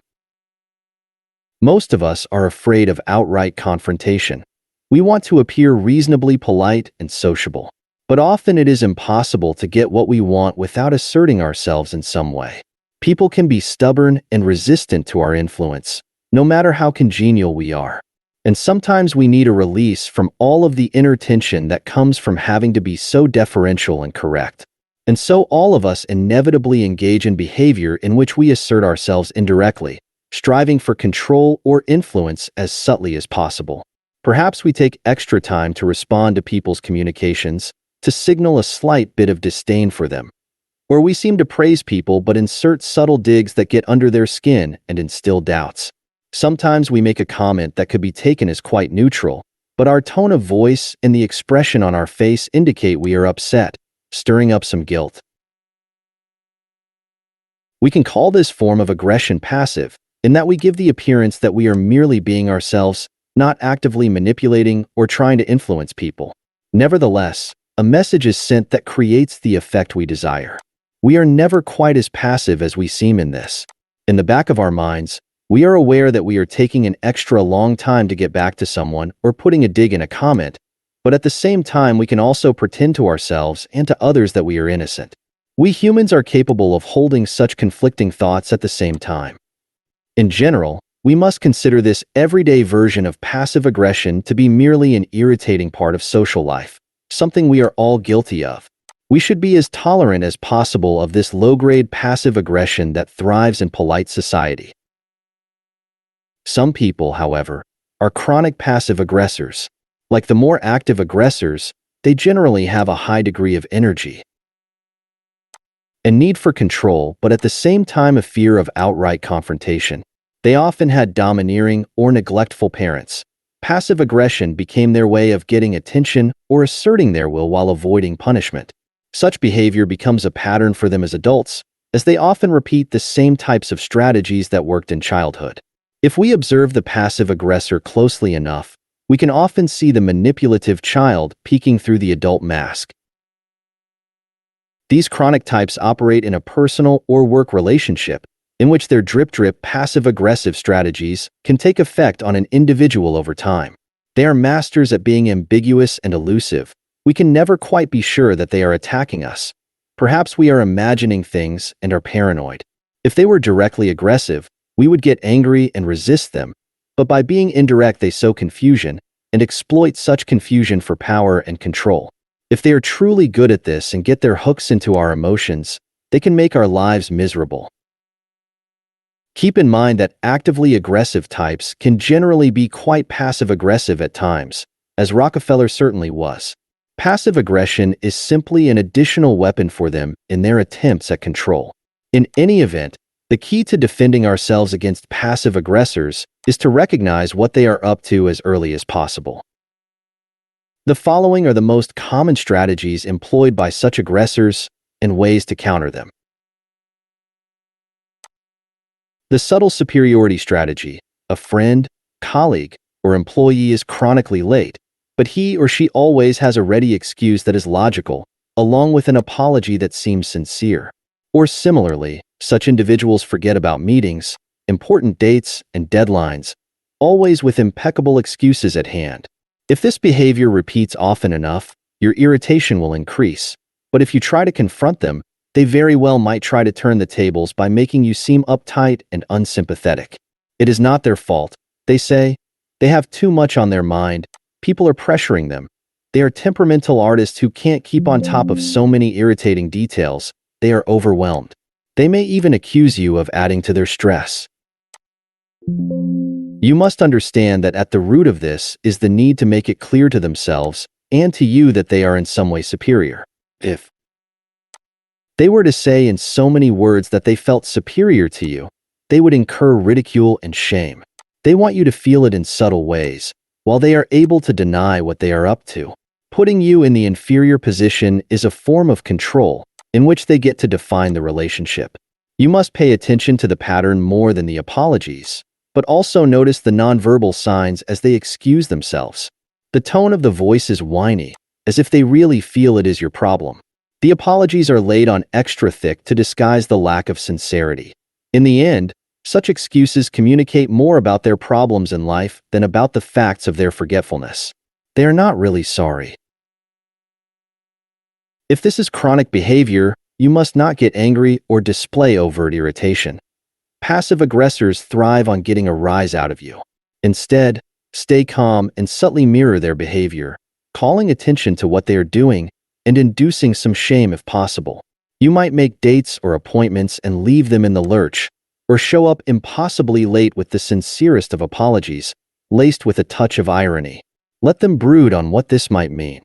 Most of us are afraid of outright confrontation. We want to appear reasonably polite and sociable. But often it is impossible to get what we want without asserting ourselves in some way. People can be stubborn and resistant to our influence, no matter how congenial we are. And sometimes we need a release from all of the inner tension that comes from having to be so deferential and correct. And so all of us inevitably engage in behavior in which we assert ourselves indirectly, striving for control or influence as subtly as possible. Perhaps we take extra time to respond to people's communications, to signal a slight bit of disdain for them. Or we seem to praise people but insert subtle digs that get under their skin and instill doubts. Sometimes we make a comment that could be taken as quite neutral, but our tone of voice and the expression on our face indicate we are upset, stirring up some guilt. We can call this form of aggression passive, in that we give the appearance that we are merely being ourselves, not actively manipulating or trying to influence people. Nevertheless, a message is sent that creates the effect we desire. We are never quite as passive as we seem in this. In the back of our minds, we are aware that we are taking an extra long time to get back to someone or putting a dig in a comment, but at the same time we can also pretend to ourselves and to others that we are innocent. We humans are capable of holding such conflicting thoughts at the same time. In general, we must consider this everyday version of passive aggression to be merely an irritating part of social life, something we are all guilty of. We should be as tolerant as possible of this low-grade passive aggression that thrives in polite society. Some people, however, are chronic passive aggressors. Like the more active aggressors, they generally have a high degree of energy and need for control, but at the same time a fear of outright confrontation. They often had domineering or neglectful parents. Passive aggression became their way of getting attention or asserting their will while avoiding punishment. Such behavior becomes a pattern for them as adults, as they often repeat the same types of strategies that worked in childhood. If we observe the passive aggressor closely enough, we can often see the manipulative child peeking through the adult mask. These chronic types operate in a personal or work relationship, in which their drip-drip passive-aggressive strategies can take effect on an individual over time. They are masters at being ambiguous and elusive. We can never quite be sure that they are attacking us. Perhaps we are imagining things and are paranoid. If they were directly aggressive, we would get angry and resist them, but by being indirect they sow confusion and exploit such confusion for power and control. If they are truly good at this and get their hooks into our emotions, they can make our lives miserable. Keep in mind that actively aggressive types can generally be quite passive-aggressive at times, as Rockefeller certainly was. Passive aggression is simply an additional weapon for them in their attempts at control. In any event, the key to defending ourselves against passive aggressors is to recognize what they are up to as early as possible. The following are the most common strategies employed by such aggressors and ways to counter them. The subtle superiority strategy. A friend, colleague, or employee is chronically late, but he or she always has a ready excuse that is logical, along with an apology that seems sincere. Or similarly, such individuals forget about meetings, important dates, and deadlines, always with impeccable excuses at hand. If this behavior repeats often enough, your irritation will increase, but if you try to confront them, they very well might try to turn the tables by making you seem uptight and unsympathetic. It is not their fault, they say. They have too much on their mind. People are pressuring them. They are temperamental artists who can't keep on top of so many irritating details. They are overwhelmed. They may even accuse you of adding to their stress. You must understand that at the root of this is the need to make it clear to themselves and to you that they are in some way superior. If they were to say in so many words that they felt superior to you, they would incur ridicule and shame. They want you to feel it in subtle ways, while they are able to deny what they are up to. Putting you in the inferior position is a form of control in which they get to define the relationship. You must pay attention to the pattern more than the apologies, but also notice the nonverbal signs as they excuse themselves. The tone of the voice is whiny, as if they really feel it is your problem. The apologies are laid on extra thick to disguise the lack of sincerity. In the end, such excuses communicate more about their problems in life than about the facts of their forgetfulness. They are not really sorry. If this is chronic behavior, you must not get angry or display overt irritation. Passive aggressors thrive on getting a rise out of you. Instead, stay calm and subtly mirror their behavior, calling attention to what they are doing and inducing some shame if possible. You might make dates or appointments and leave them in the lurch, or show up impossibly late with the sincerest of apologies, laced with a touch of irony. Let them brood on what this might mean.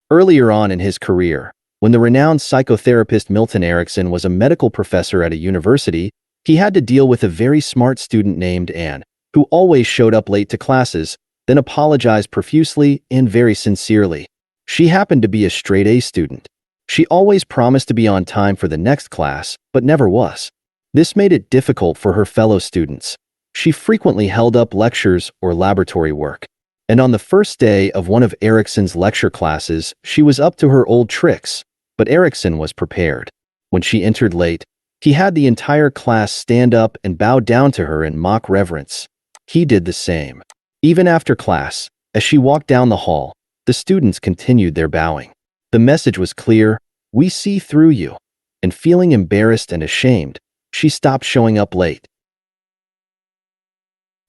Earlier on in his career, when the renowned psychotherapist Milton Erickson was a medical professor at a university, he had to deal with a very smart student named Anne, who always showed up late to classes, then apologized profusely and very sincerely. She happened to be a straight A student. She always promised to be on time for the next class, but never was. This made it difficult for her fellow students. She frequently held up lectures or laboratory work. And on the first day of one of Erickson's lecture classes, she was up to her old tricks, but Erickson was prepared. When she entered late, he had the entire class stand up and bow down to her in mock reverence. He did the same. Even after class, as she walked down the hall, the students continued their bowing. The message was clear: we see through you. And feeling embarrassed and ashamed, she stopped showing up late.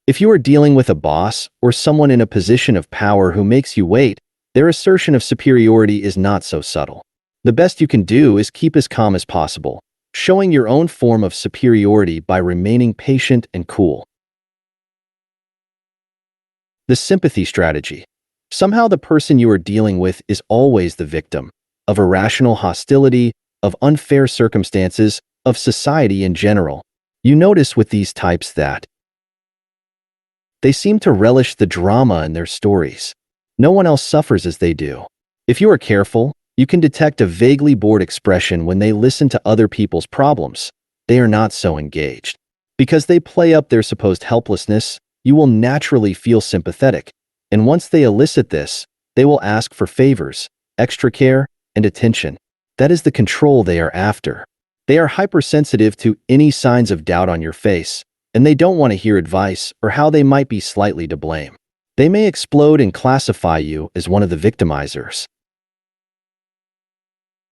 If you are dealing with a boss or someone in a position of power who makes you wait, their assertion of superiority is not so subtle. The best you can do is keep as calm as possible, showing your own form of superiority by remaining patient and cool. The sympathy strategy. Somehow the person you are dealing with is always the victim of irrational hostility, of unfair circumstances, of society in general. You notice with these types that they seem to relish the drama in their stories. No one else suffers as they do. If you are careful, you can detect a vaguely bored expression when they listen to other people's problems. They are not so engaged. Because they play up their supposed helplessness, you will naturally feel sympathetic. And once they elicit this, they will ask for favors, extra care, and attention. That is the control they are after. They are hypersensitive to any signs of doubt on your face, and they don't want to hear advice or how they might be slightly to blame. They may explode and classify you as one of the victimizers.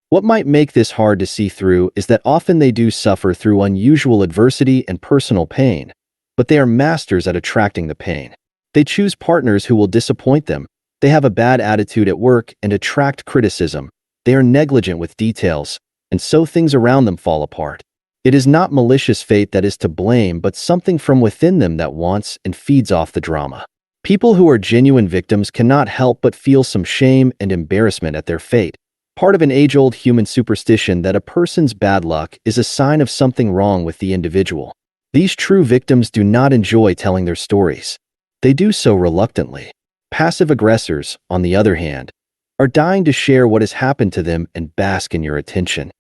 What might make this hard to see through is that often they do suffer through unusual adversity and personal pain, but they are masters at attracting the pain. They choose partners who will disappoint them. They have a bad attitude at work and attract criticism. They are negligent with details, and so things around them fall apart. It is not malicious fate that is to blame, but something from within them that wants and feeds off the drama. People who are genuine victims cannot help but feel some shame and embarrassment at their fate. Part of an age-old human superstition that a person's bad luck is a sign of something wrong with the individual. These true victims do not enjoy telling their stories. They do so reluctantly. Passive aggressors, on the other hand, are dying to share what has happened to them and bask in your attention.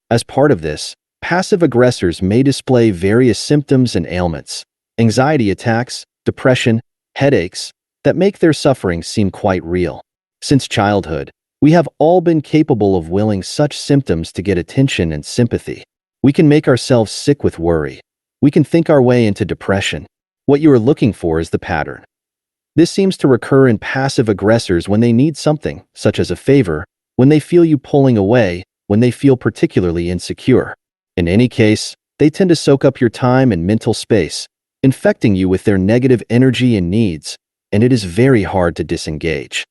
As part of this, passive aggressors may display various symptoms and ailments, anxiety attacks, depression, headaches, that make their suffering seem quite real. Since childhood, we have all been capable of willing such symptoms to get attention and sympathy. We can make ourselves sick with worry. We can think our way into depression. What you are looking for is the pattern. This seems to recur in passive aggressors when they need something, such as a favor, when they feel you pulling away, when they feel particularly insecure. In any case, they tend to soak up your time and mental space, infecting you with their negative energy and needs, and it is very hard to disengage.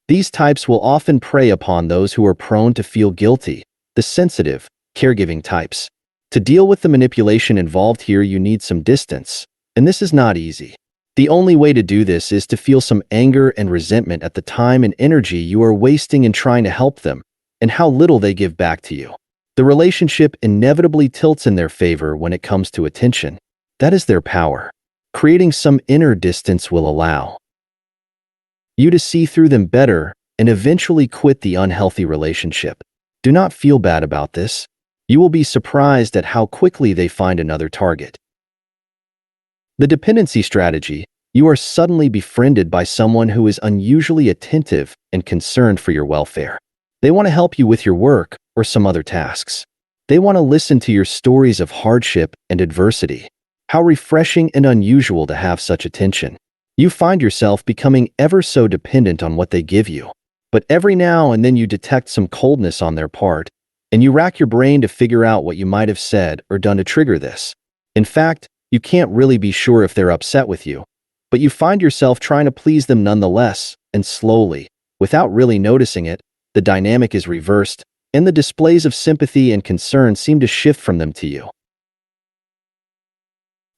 These types will often prey upon those who are prone to feel guilty, the sensitive, caregiving types. To deal with the manipulation involved here, you need some distance, and this is not easy. The only way to do this is to feel some anger and resentment at the time and energy you are wasting in trying to help them, and how little they give back to you. The relationship inevitably tilts in their favor when it comes to attention. That is their power. Creating some inner distance will allow you to see through them better and eventually quit the unhealthy relationship. Do not feel bad about this. You will be surprised at how quickly they find another target. The dependency strategy. You are suddenly befriended by someone who is unusually attentive and concerned for your welfare. They want to help you with your work or some other tasks. They want to listen to your stories of hardship and adversity. How refreshing and unusual to have such attention. You find yourself becoming ever so dependent on what they give you. But every now and then you detect some coldness on their part, and you rack your brain to figure out what you might have said or done to trigger this. In fact, you can't really be sure if they're upset with you, but you find yourself trying to please them nonetheless, and slowly, without really noticing it, the dynamic is reversed, and the displays of sympathy and concern seem to shift from them to you.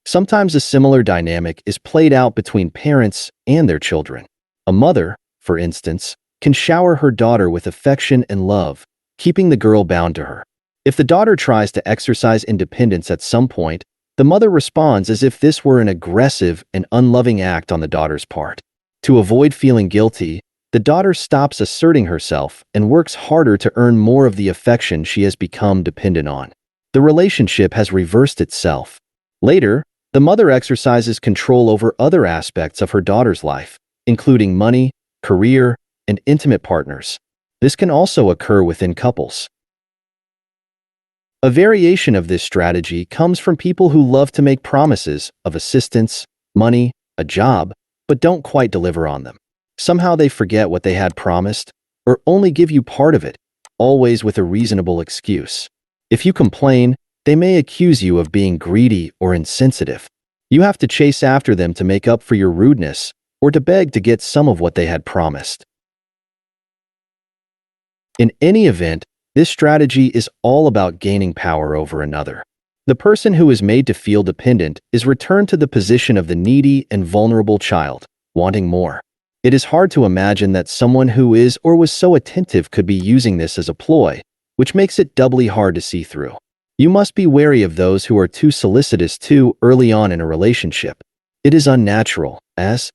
Sometimes a similar dynamic is played out between parents and their children. A mother, for instance, can shower her daughter with affection and love, keeping the girl bound to her. If the daughter tries to exercise independence at some point, the mother responds as if this were an aggressive and unloving act on the daughter's part. To avoid feeling guilty, the daughter stops asserting herself and works harder to earn more of the affection she has become dependent on. The relationship has reversed itself. Later, the mother exercises control over other aspects of her daughter's life, including money, career, and intimate partners. This can also occur within couples. A variation of this strategy comes from people who love to make promises of assistance, money, a job, but don't quite deliver on them. Somehow they forget what they had promised, or only give you part of it, always with a reasonable excuse. If you complain, they may accuse you of being greedy or insensitive. You have to chase after them to make up for your rudeness, or to beg to get some of what they had promised. In any event, this strategy is all about gaining power over another. The person who is made to feel dependent is returned to the position of the needy and vulnerable child, wanting more. It is hard to imagine that someone who is or was so attentive could be using this as a ploy, which makes it doubly hard to see through. You must be wary of those who are too solicitous too early on in a relationship. It is unnatural, as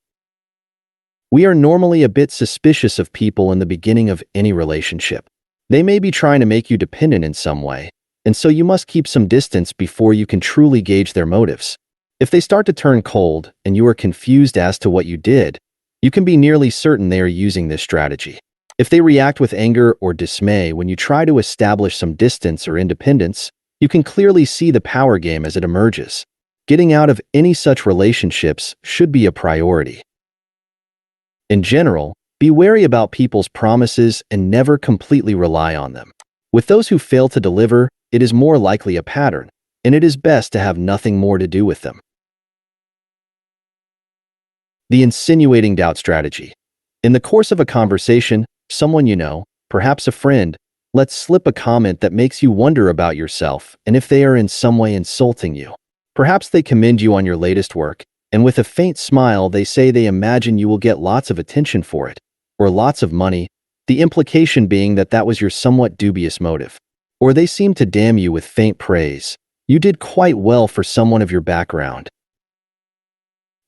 we are normally a bit suspicious of people in the beginning of any relationship. They may be trying to make you dependent in some way, and so you must keep some distance before you can truly gauge their motives. If they start to turn cold and you are confused as to what you did, you can be nearly certain they are using this strategy. If they react with anger or dismay when you try to establish some distance or independence, you can clearly see the power game as it emerges. Getting out of any such relationships should be a priority. In general, be wary about people's promises and never completely rely on them. With those who fail to deliver, it is more likely a pattern, and it is best to have nothing more to do with them. The insinuating doubt strategy. In the course of a conversation, someone you know, perhaps a friend, lets slip a comment that makes you wonder about yourself and if they are in some way insulting you. Perhaps they commend you on your latest work, and with a faint smile they say they imagine you will get lots of attention for it, or lots of money, the implication being that that was your somewhat dubious motive. Or they seem to damn you with faint praise. You did quite well for someone of your background.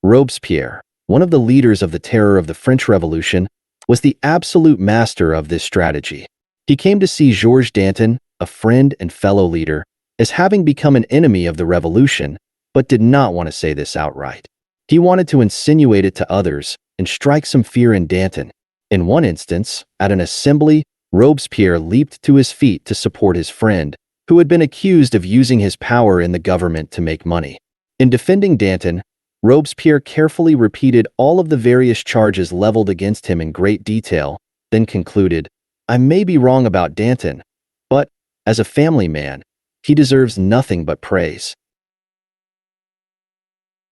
Robespierre, one of the leaders of the terror of the French Revolution, was the absolute master of this strategy. He came to see Georges Danton, a friend and fellow leader, as having become an enemy of the revolution, but did not want to say this outright. He wanted to insinuate it to others and strike some fear in Danton. In one instance, at an assembly, Robespierre leaped to his feet to support his friend, who had been accused of using his power in the government to make money. In defending Danton, Robespierre carefully repeated all of the various charges leveled against him in great detail, then concluded, "I may be wrong about Danton, but, as a family man, he deserves nothing but praise."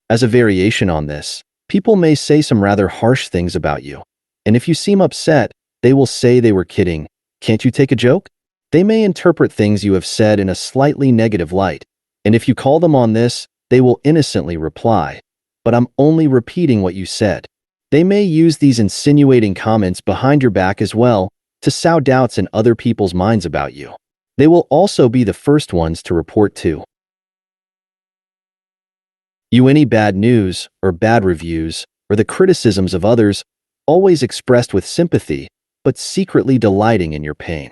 As a variation on this, people may say some rather harsh things about you, and if you seem upset, they will say they were kidding. "Can't you take a joke?" They may interpret things you have said in a slightly negative light, and if you call them on this, they will innocently reply, "But I'm only repeating what you said." They may use these insinuating comments behind your back as well to sow doubts in other people's minds about you. They will also be the first ones to report to you any bad news or bad reviews or the criticisms of others, always expressed with sympathy, but secretly delighting in your pain.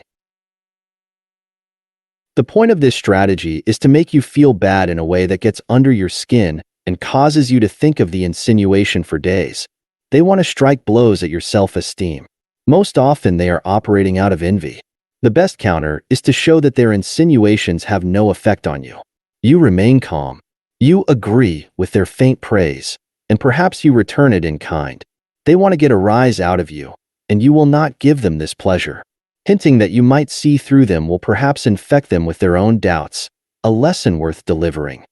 The point of this strategy is to make you feel bad in a way that gets under your skin and causes you to think of the insinuation for days. They want to strike blows at your self-esteem. Most often they are operating out of envy. The best counter is to show that their insinuations have no effect on you. You remain calm. You agree with their faint praise, and perhaps you return it in kind. They want to get a rise out of you, and you will not give them this pleasure. Hinting that you might see through them will perhaps infect them with their own doubts, a lesson worth delivering.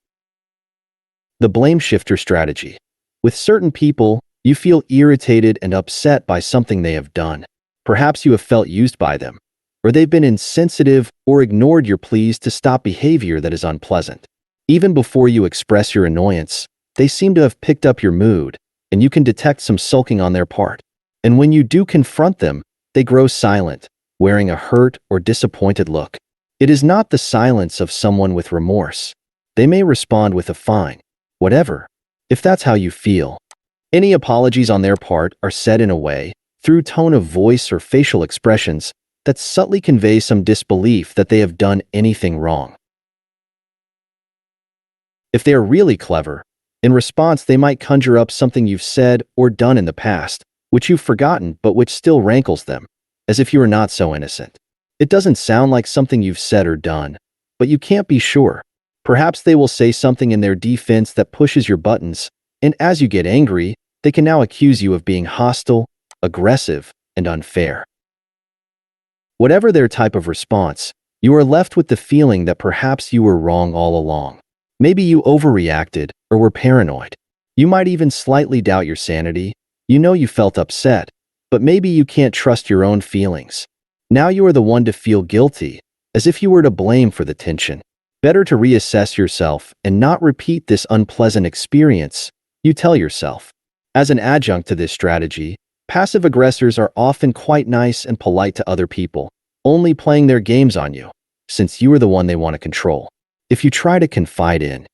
The blame shifter strategy. With certain people, you feel irritated and upset by something they have done. Perhaps you have felt used by them, or they've been insensitive or ignored your pleas to stop behavior that is unpleasant. Even before you express your annoyance, they seem to have picked up your mood, and you can detect some sulking on their part. And when you do confront them, they grow silent, wearing a hurt or disappointed look. It is not the silence of someone with remorse. They may respond with a fine, whatever, if that's how you feel. Any apologies on their part are said in a way, through tone of voice or facial expressions, that subtly convey some disbelief that they have done anything wrong. If they are really clever, in response they might conjure up something you've said or done in the past, which you've forgotten but which still rankles them, as if you are not so innocent. It doesn't sound like something you've said or done, but you can't be sure. Perhaps they will say something in their defense that pushes your buttons, and as you get angry, they can now accuse you of being hostile, aggressive, and unfair. Whatever their type of response, you are left with the feeling that perhaps you were wrong all along. Maybe you overreacted or were paranoid. You might even slightly doubt your sanity. You know you felt upset, but maybe you can't trust your own feelings. Now you are the one to feel guilty, as if you were to blame for the tension. Better to reassess yourself and not repeat this unpleasant experience, you tell yourself. As an adjunct to this strategy, passive aggressors are often quite nice and polite to other people, only playing their games on you, since you are the one they want to control. If you try to confide in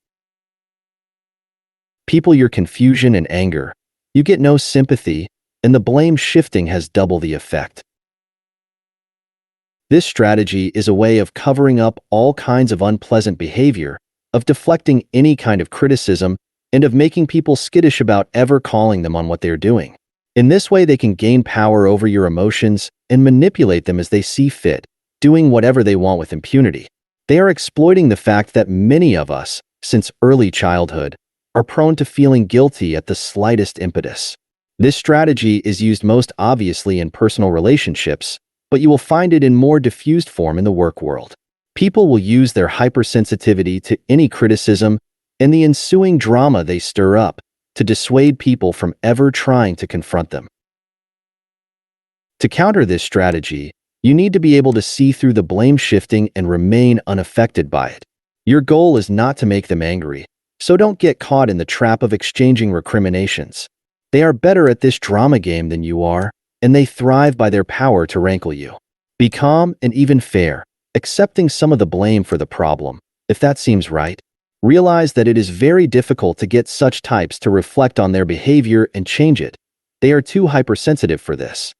people your confusion and anger, you get no sympathy, and the blame shifting has double the effect. This strategy is a way of covering up all kinds of unpleasant behavior, of deflecting any kind of criticism, and of making people skittish about ever calling them on what they're doing. In this way, they can gain power over your emotions and manipulate them as they see fit, doing whatever they want with impunity. They are exploiting the fact that many of us, since early childhood, are prone to feeling guilty at the slightest impetus. This strategy is used most obviously in personal relationships, but you will find it in more diffused form in the work world. People will use their hypersensitivity to any criticism and the ensuing drama they stir up to dissuade people from ever trying to confront them. To counter this strategy, you need to be able to see through the blame shifting and remain unaffected by it. Your goal is not to make them angry, so don't get caught in the trap of exchanging recriminations. They are better at this drama game than you are, and they thrive by their power to rankle you. Be calm and even fair, accepting some of the blame for the problem, if that seems right. Realize that it is very difficult to get such types to reflect on their behavior and change it. They are too hypersensitive for this.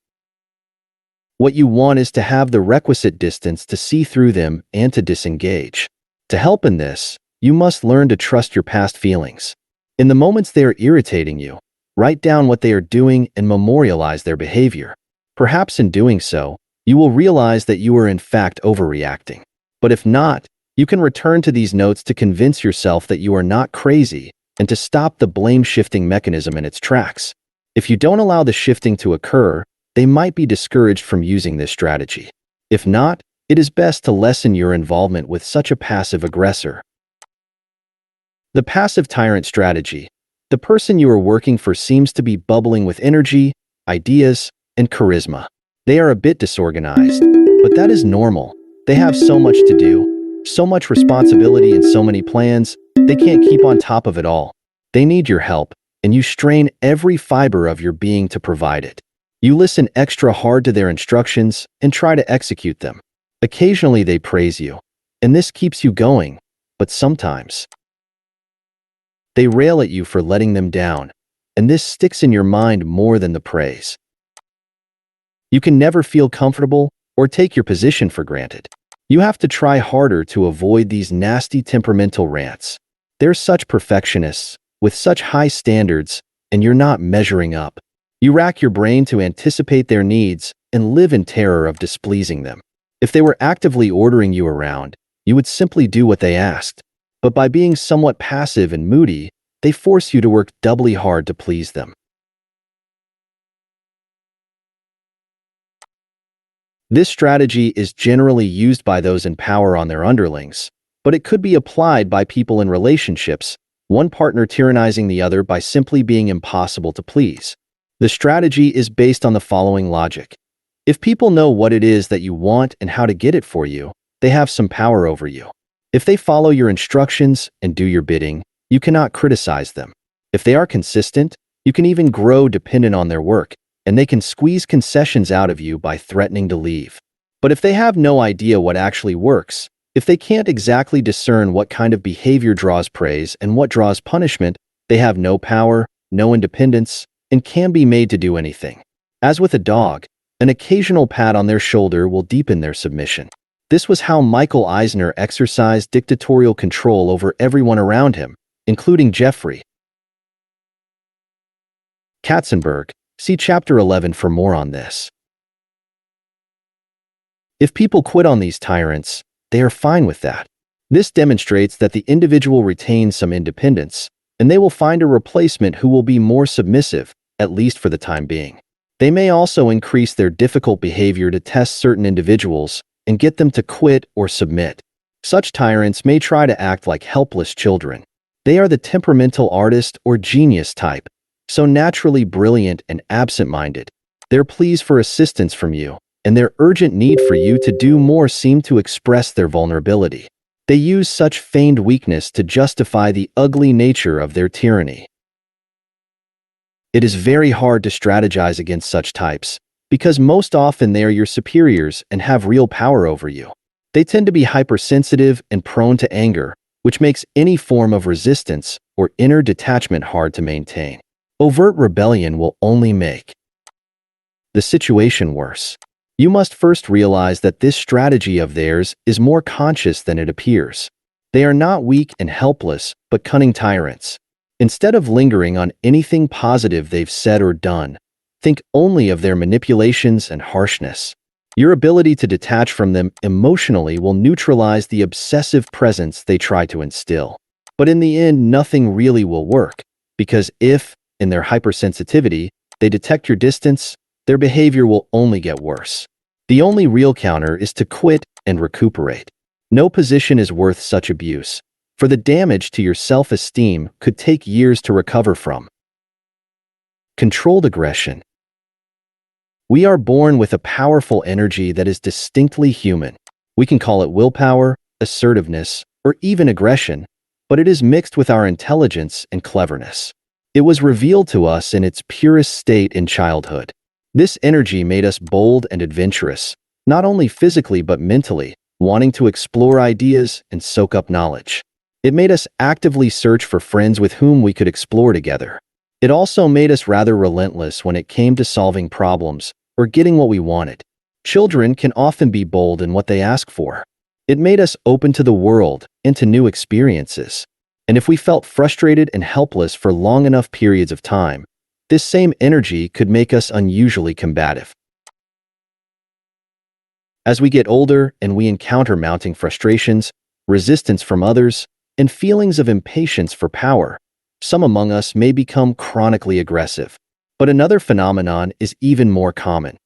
What you want is to have the requisite distance to see through them and to disengage. To help in this, you must learn to trust your past feelings. In the moments they are irritating you, write down what they are doing and memorialize their behavior. Perhaps in doing so, you will realize that you are in fact overreacting. But if not, you can return to these notes to convince yourself that you are not crazy and to stop the blame-shifting mechanism in its tracks. If you don't allow the shifting to occur, they might be discouraged from using this strategy. If not, it is best to lessen your involvement with such a passive aggressor. The passive tyrant strategy. The person you are working for seems to be bubbling with energy, ideas, and charisma. They are a bit disorganized, but that is normal. They have so much to do, so much responsibility and so many plans, they can't keep on top of it all. They need your help, and you strain every fiber of your being to provide it. You listen extra hard to their instructions and try to execute them. Occasionally they praise you, and this keeps you going, but sometimes they rail at you for letting them down, and this sticks in your mind more than the praise. You can never feel comfortable or take your position for granted. You have to try harder to avoid these nasty temperamental rants. They're such perfectionists, with such high standards, and you're not measuring up. You rack your brain to anticipate their needs and live in terror of displeasing them. If they were actively ordering you around, you would simply do what they asked. But by being somewhat passive and moody, they force you to work doubly hard to please them. This strategy is generally used by those in power on their underlings, but it could be applied by people in relationships, one partner tyrannizing the other by simply being impossible to please. The strategy is based on the following logic. If people know what it is that you want and how to get it for you, they have some power over you. If they follow your instructions and do your bidding, you cannot criticize them. If they are consistent, you can even grow dependent on their work, and they can squeeze concessions out of you by threatening to leave. But if they have no idea what actually works, if they can't exactly discern what kind of behavior draws praise and what draws punishment, they have no power, no independence, and can be made to do anything. As with a dog, an occasional pat on their shoulder will deepen their submission. This was how Michael Eisner exercised dictatorial control over everyone around him, including Jeffrey Katzenberg. See Chapter 11 for more on this. If people quit on these tyrants, they are fine with that. This demonstrates that the individual retains some independence, and they will find a replacement who will be more submissive, at least for the time being. They may also increase their difficult behavior to test certain individuals and get them to quit or submit. Such tyrants may try to act like helpless children. They are the temperamental artist or genius type, so naturally brilliant and absent-minded. Their pleas for assistance from you and their urgent need for you to do more seem to express their vulnerability. They use such feigned weakness to justify the ugly nature of their tyranny. It is very hard to strategize against such types, because most often they are your superiors and have real power over you. They tend to be hypersensitive and prone to anger, which makes any form of resistance or inner detachment hard to maintain. Overt rebellion will only make the situation worse. You must first realize that this strategy of theirs is more conscious than it appears. They are not weak and helpless, but cunning tyrants. Instead of lingering on anything positive they've said or done, think only of their manipulations and harshness. Your ability to detach from them emotionally will neutralize the obsessive presence they try to instill. But in the end, nothing really will work, because if, in their hypersensitivity, they detect your distance, their behavior will only get worse. The only real counter is to quit and recuperate. No position is worth such abuse, for the damage to your self-esteem could take years to recover from. Controlled aggression. We are born with a powerful energy that is distinctly human. We can call it willpower, assertiveness, or even aggression, but it is mixed with our intelligence and cleverness. It was revealed to us in its purest state in childhood. This energy made us bold and adventurous, not only physically but mentally, wanting to explore ideas and soak up knowledge. It made us actively search for friends with whom we could explore together. It also made us rather relentless when it came to solving problems or getting what we wanted. Children can often be bold in what they ask for. It made us open to the world and to new experiences. And if we felt frustrated and helpless for long enough periods of time, this same energy could make us unusually combative. As we get older and we encounter mounting frustrations, resistance from others, and feelings of impatience for power, some among us may become chronically aggressive. But another phenomenon is even more common.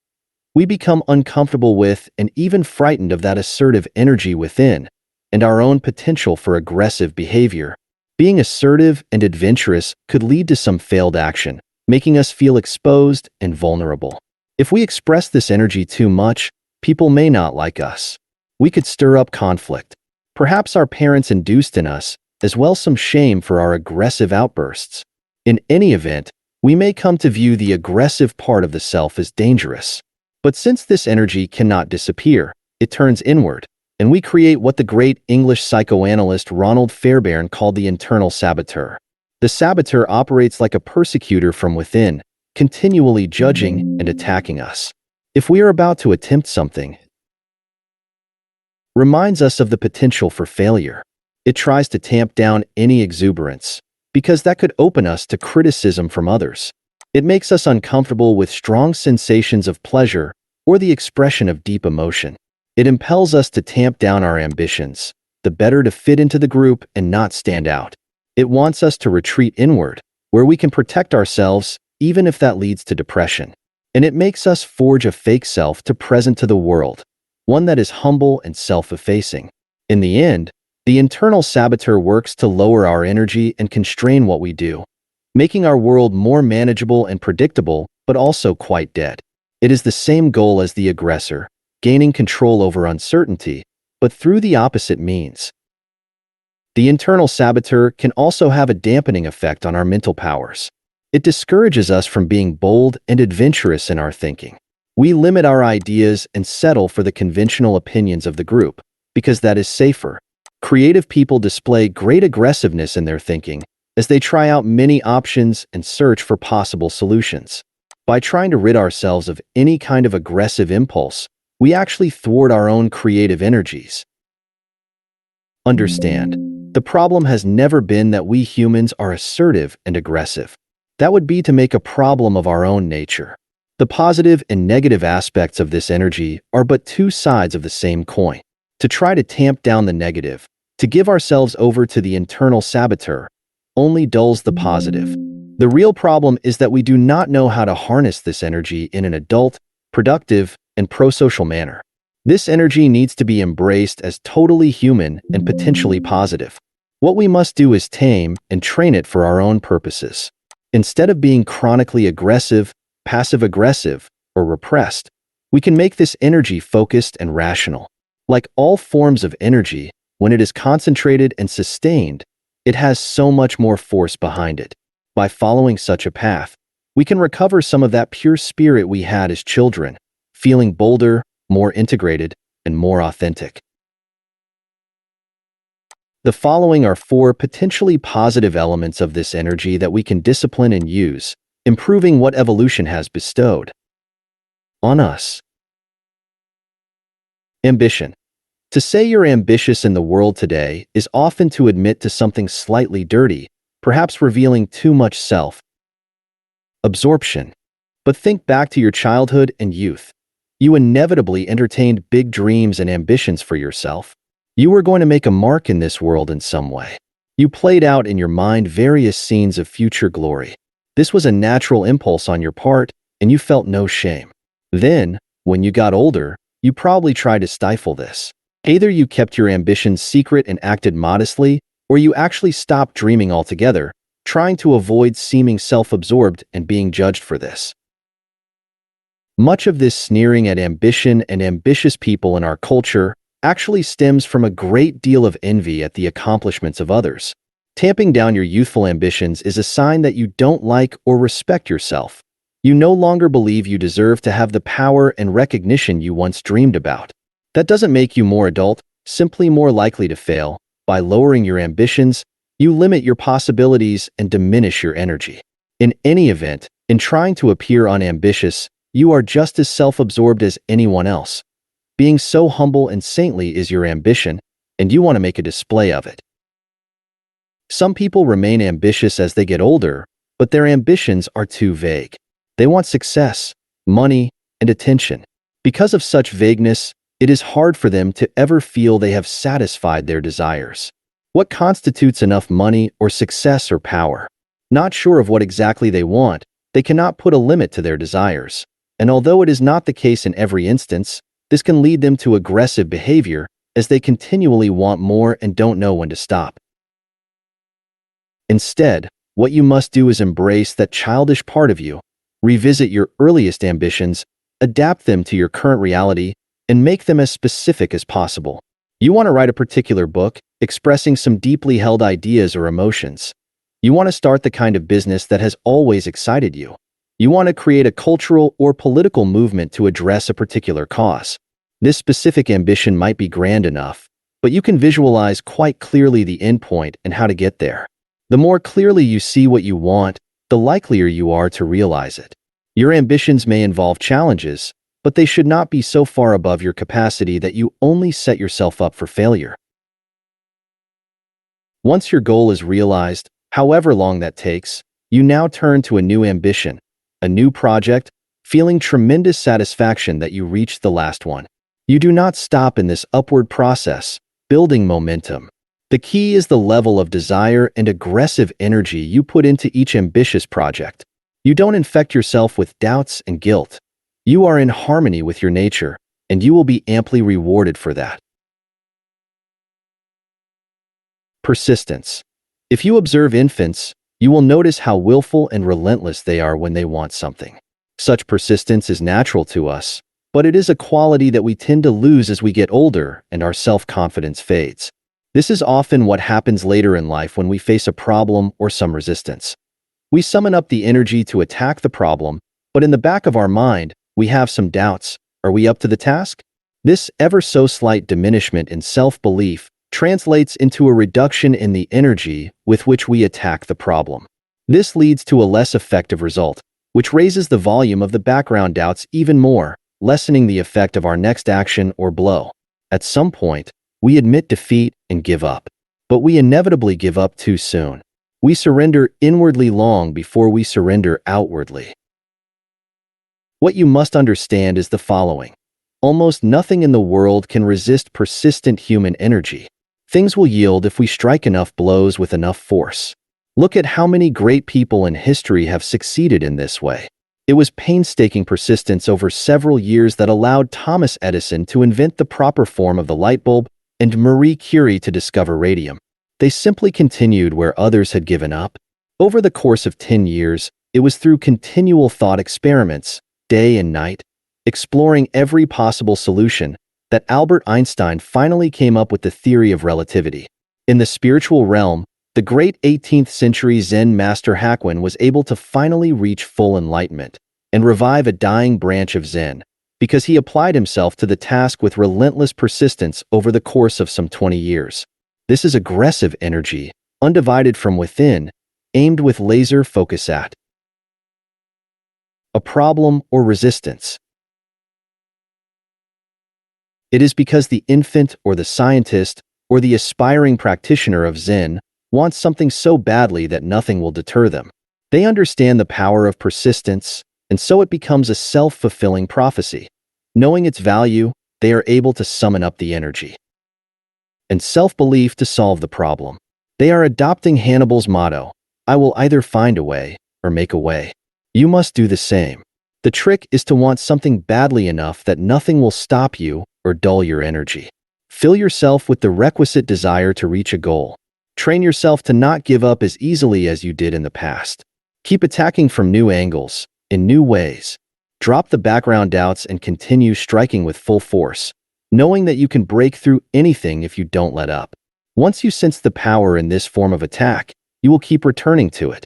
We become uncomfortable with and even frightened of that assertive energy within and our own potential for aggressive behavior. Being assertive and adventurous could lead to some failed action, making us feel exposed and vulnerable. If we express this energy too much, people may not like us. We could stir up conflict. Perhaps our parents induced in us as well some shame for our aggressive outbursts. In any event, we may come to view the aggressive part of the self as dangerous. But since this energy cannot disappear, it turns inward, and we create what the great English psychoanalyst Ronald Fairbairn called the internal saboteur. The saboteur operates like a persecutor from within, continually judging and attacking us. If we are about to attempt something, reminds us of the potential for failure. It tries to tamp down any exuberance, because that could open us to criticism from others. It makes us uncomfortable with strong sensations of pleasure or the expression of deep emotion. It impels us to tamp down our ambitions, the better to fit into the group and not stand out. It wants us to retreat inward, where we can protect ourselves, even if that leads to depression. And it makes us forge a fake self to present to the world, one that is humble and self-effacing. In the end, the internal saboteur works to lower our energy and constrain what we do, making our world more manageable and predictable, but also quite dead. It is the same goal as the aggressor, gaining control over uncertainty, but through the opposite means. The internal saboteur can also have a dampening effect on our mental powers. It discourages us from being bold and adventurous in our thinking. We limit our ideas and settle for the conventional opinions of the group, because that is safer. Creative people display great aggressiveness in their thinking as they try out many options and search for possible solutions. By trying to rid ourselves of any kind of aggressive impulse, we actually thwart our own creative energies. Understand, the problem has never been that we humans are assertive and aggressive. That would be to make a problem of our own nature. The positive and negative aspects of this energy are but two sides of the same coin. To try to tamp down the negative, to give ourselves over to the internal saboteur, only dulls the positive. The real problem is that we do not know how to harness this energy in an adult, productive, and pro-social manner. This energy needs to be embraced as totally human and potentially positive. What we must do is tame and train it for our own purposes. Instead of being chronically aggressive, passive-aggressive, or repressed, we can make this energy focused and rational. Like all forms of energy, when it is concentrated and sustained, it has so much more force behind it. By following such a path, we can recover some of that pure spirit we had as children, feeling bolder, more integrated, and more authentic. The following are 4 potentially positive elements of this energy that we can discipline and use, improving what evolution has bestowed on us. Ambition. To say you're ambitious in the world today is often to admit to something slightly dirty, perhaps revealing too much self-absorption. But think back to your childhood and youth. You inevitably entertained big dreams and ambitions for yourself. You were going to make a mark in this world in some way. You played out in your mind various scenes of future glory. This was a natural impulse on your part, and you felt no shame. Then, when you got older, you probably tried to stifle this. Either you kept your ambitions secret and acted modestly, or you actually stopped dreaming altogether, trying to avoid seeming self-absorbed and being judged for this. Much of this sneering at ambition and ambitious people in our culture actually stems from a great deal of envy at the accomplishments of others. Tamping down your youthful ambitions is a sign that you don't like or respect yourself. You no longer believe you deserve to have the power and recognition you once dreamed about. That doesn't make you more adult, simply more likely to fail, By lowering your ambitions, you limit your possibilities and diminish your energy. In any event, in trying to appear unambitious, you are just as self-absorbed as anyone else. Being so humble and saintly is your ambition, and you want to make a display of it. Some people remain ambitious as they get older, but their ambitions are too vague. They want success, money, and attention. Because of such vagueness, it is hard for them to ever feel they have satisfied their desires. What constitutes enough money or success or power? Not sure of what exactly they want, they cannot put a limit to their desires. And although it is not the case in every instance, this can lead them to aggressive behavior as they continually want more and don't know when to stop. Instead, what you must do is embrace that childish part of you, revisit your earliest ambitions, adapt them to your current reality, and make them as specific as possible. You want to write a particular book, expressing some deeply held ideas or emotions. You want to start the kind of business that has always excited you. You want to create a cultural or political movement to address a particular cause. This specific ambition might be grand enough, but you can visualize quite clearly the endpoint and how to get there. The more clearly you see what you want, the likelier you are to realize it. Your ambitions may involve challenges, but they should not be so far above your capacity that you only set yourself up for failure. Once your goal is realized, however long that takes, you now turn to a new ambition, a new project, feeling tremendous satisfaction that you reached the last one. You do not stop in this upward process, building momentum. The key is the level of desire and aggressive energy you put into each ambitious project. You don't infect yourself with doubts and guilt. You are in harmony with your nature, and you will be amply rewarded for that. Persistence. If you observe infants, you will notice how willful and relentless they are when they want something. Such persistence is natural to us, but it is a quality that we tend to lose as we get older and our self-confidence fades. This is often what happens later in life when we face a problem or some resistance. We summon up the energy to attack the problem, but in the back of our mind, we have some doubts. Are we up to the task? This ever so slight diminishment in self-belief translates into a reduction in the energy with which we attack the problem. This leads to a less effective result, which raises the volume of the background doubts even more, lessening the effect of our next action or blow. At some point, we admit defeat and give up. But we inevitably give up too soon. We surrender inwardly long before we surrender outwardly. What you must understand is the following. Almost nothing in the world can resist persistent human energy. Things will yield if we strike enough blows with enough force. Look at how many great people in history have succeeded in this way. It was painstaking persistence over several years that allowed Thomas Edison to invent the proper form of the light bulb and Marie Curie to discover radium. They simply continued where others had given up. Over the course of 10 years, it was through continual thought experiments, day and night, exploring every possible solution, that Albert Einstein finally came up with the theory of relativity. In the spiritual realm, the great 18th century Zen master Hakuin was able to finally reach full enlightenment and revive a dying branch of Zen, because he applied himself to the task with relentless persistence over the course of some 20 years. This is aggressive energy, undivided from within, aimed with laser focus at a problem or resistance. It is because the infant or the scientist or the aspiring practitioner of Zen wants something so badly that nothing will deter them. They understand the power of persistence, and so it becomes a self-fulfilling prophecy. Knowing its value, they are able to summon up the energy and self-belief to solve the problem. They are adopting Hannibal's motto, "I will either find a way or make a way." You must do the same. The trick is to want something badly enough that nothing will stop you or dull your energy. Fill yourself with the requisite desire to reach a goal. Train yourself to not give up as easily as you did in the past. Keep attacking from new angles, in new ways. Drop the background doubts and continue striking with full force, knowing that you can break through anything if you don't let up. Once you sense the power in this form of attack, you will keep returning to it.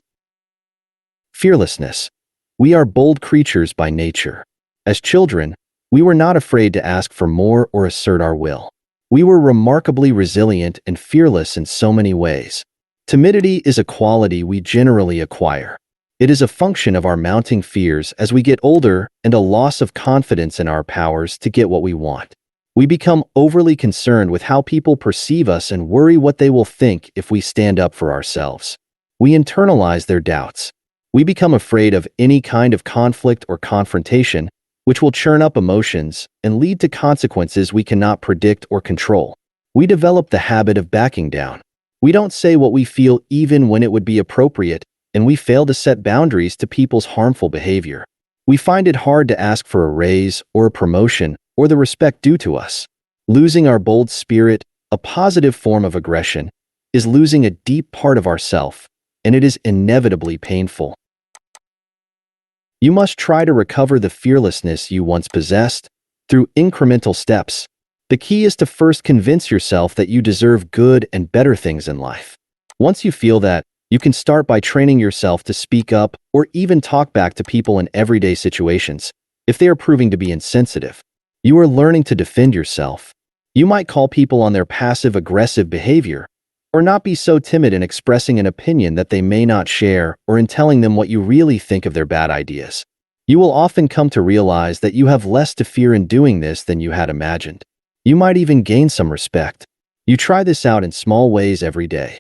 Fearlessness. We are bold creatures by nature. As children, we were not afraid to ask for more or assert our will. We were remarkably resilient and fearless in so many ways. Timidity is a quality we generally acquire. It is a function of our mounting fears as we get older and a loss of confidence in our powers to get what we want. We become overly concerned with how people perceive us and worry what they will think if we stand up for ourselves. We internalize their doubts. We become afraid of any kind of conflict or confrontation, which will churn up emotions and lead to consequences we cannot predict or control. We develop the habit of backing down. We don't say what we feel even when it would be appropriate, and we fail to set boundaries to people's harmful behavior. We find it hard to ask for a raise or a promotion or the respect due to us. Losing our bold spirit, a positive form of aggression, is losing a deep part of ourself, and it is inevitably painful. You must try to recover the fearlessness you once possessed through incremental steps. The key is to first convince yourself that you deserve good and better things in life. Once you feel that, you can start by training yourself to speak up or even talk back to people in everyday situations if they are proving to be insensitive. You are learning to defend yourself. You might call people on their passive-aggressive behavior, or not be so timid in expressing an opinion that they may not share or in telling them what you really think of their bad ideas. You will often come to realize that you have less to fear in doing this than you had imagined. You might even gain some respect. You try this out in small ways every day.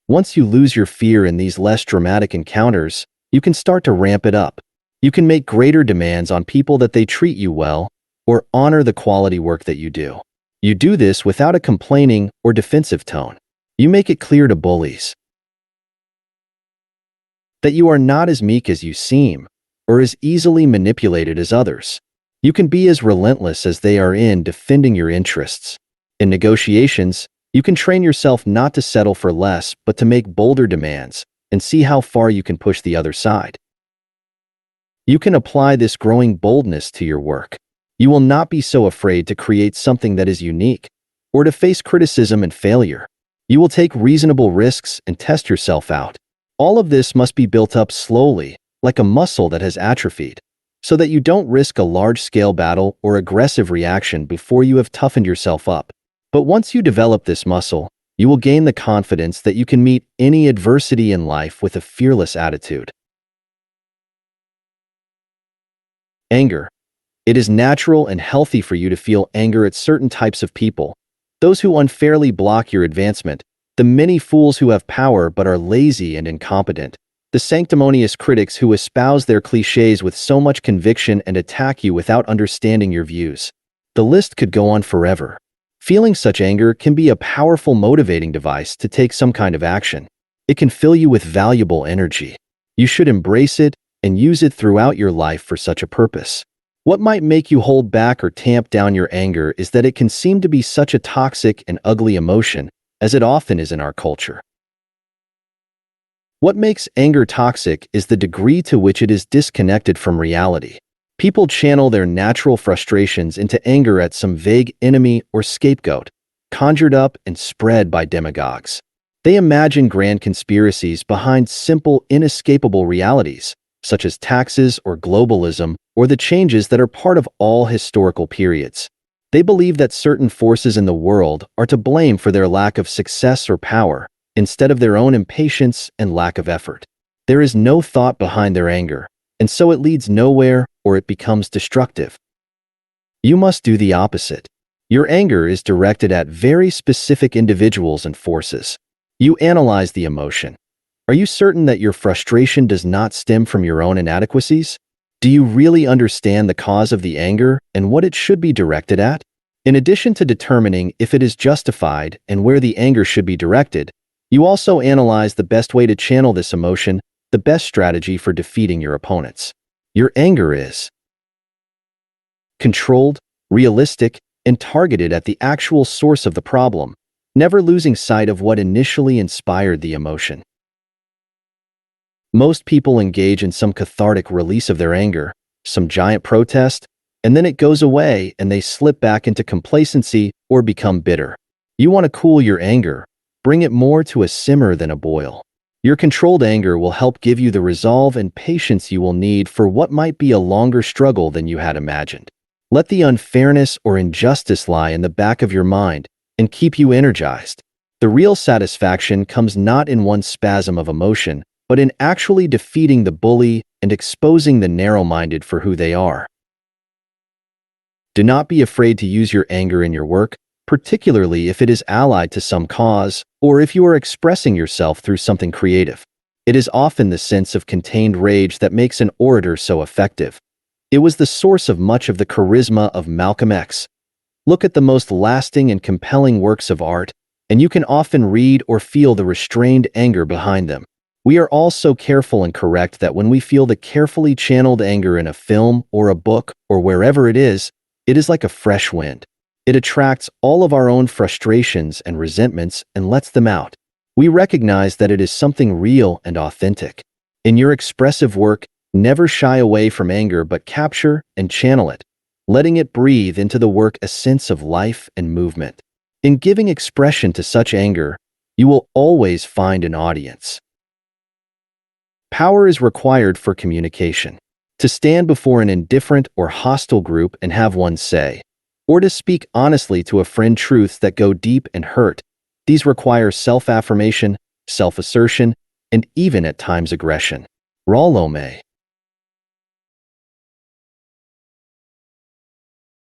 Once you lose your fear in these less dramatic encounters, you can start to ramp it up. You can make greater demands on people that they treat you well or honor the quality work that you do. You do this without a complaining or defensive tone. You make it clear to bullies that you are not as meek as you seem or as easily manipulated as others. You can be as relentless as they are in defending your interests. In negotiations, you can train yourself not to settle for less but to make bolder demands and see how far you can push the other side. You can apply this growing boldness to your work. You will not be so afraid to create something that is unique or to face criticism and failure. You will take reasonable risks and test yourself out. All of this must be built up slowly, like a muscle that has atrophied, so that you don't risk a large-scale battle or aggressive reaction before you have toughened yourself up. But once you develop this muscle, you will gain the confidence that you can meet any adversity in life with a fearless attitude. Anger. It is natural and healthy for you to feel anger at certain types of people, those who unfairly block your advancement, the many fools who have power but are lazy and incompetent, the sanctimonious critics who espouse their cliches with so much conviction and attack you without understanding your views. The list could go on forever. Feeling such anger can be a powerful motivating device to take some kind of action. It can fill you with valuable energy. You should embrace it and use it throughout your life for such a purpose. What might make you hold back or tamp down your anger is that it can seem to be such a toxic and ugly emotion, as it often is in our culture. What makes anger toxic is the degree to which it is disconnected from reality. People channel their natural frustrations into anger at some vague enemy or scapegoat, conjured up and spread by demagogues. They imagine grand conspiracies behind simple, inescapable realities, such as taxes or globalism, or the changes that are part of all historical periods. They believe that certain forces in the world are to blame for their lack of success or power, instead of their own impatience and lack of effort. There is no thought behind their anger, and so it leads nowhere or it becomes destructive. You must do the opposite. Your anger is directed at very specific individuals and forces. You analyze the emotion. Are you certain that your frustration does not stem from your own inadequacies? Do you really understand the cause of the anger and what it should be directed at? In addition to determining if it is justified and where the anger should be directed, you also analyze the best way to channel this emotion, the best strategy for defeating your opponents. Your anger is controlled, realistic, and targeted at the actual source of the problem, never losing sight of what initially inspired the emotion. Most people engage in some cathartic release of their anger, some giant protest, and then it goes away and they slip back into complacency or become bitter. You want to cool your anger, bring it more to a simmer than a boil. Your controlled anger will help give you the resolve and patience you will need for what might be a longer struggle than you had imagined. Let the unfairness or injustice lie in the back of your mind and keep you energized. The real satisfaction comes not in one spasm of emotion, but in actually defeating the bully and exposing the narrow-minded for who they are. Do not be afraid to use your anger in your work, particularly if it is allied to some cause or if you are expressing yourself through something creative. It is often the sense of contained rage that makes an orator so effective. It was the source of much of the charisma of Malcolm X. Look at the most lasting and compelling works of art, and you can often read or feel the restrained anger behind them. We are all so careful and correct that when we feel the carefully channeled anger in a film or a book or wherever it is like a fresh wind. It attracts all of our own frustrations and resentments and lets them out. We recognize that it is something real and authentic. In your expressive work, never shy away from anger but capture and channel it, letting it breathe into the work a sense of life and movement. In giving expression to such anger, you will always find an audience. Power is required for communication. To stand before an indifferent or hostile group and have one say, or to speak honestly to a friend truths that go deep and hurt, these require self-affirmation, self-assertion, and even at times aggression. Rollo May.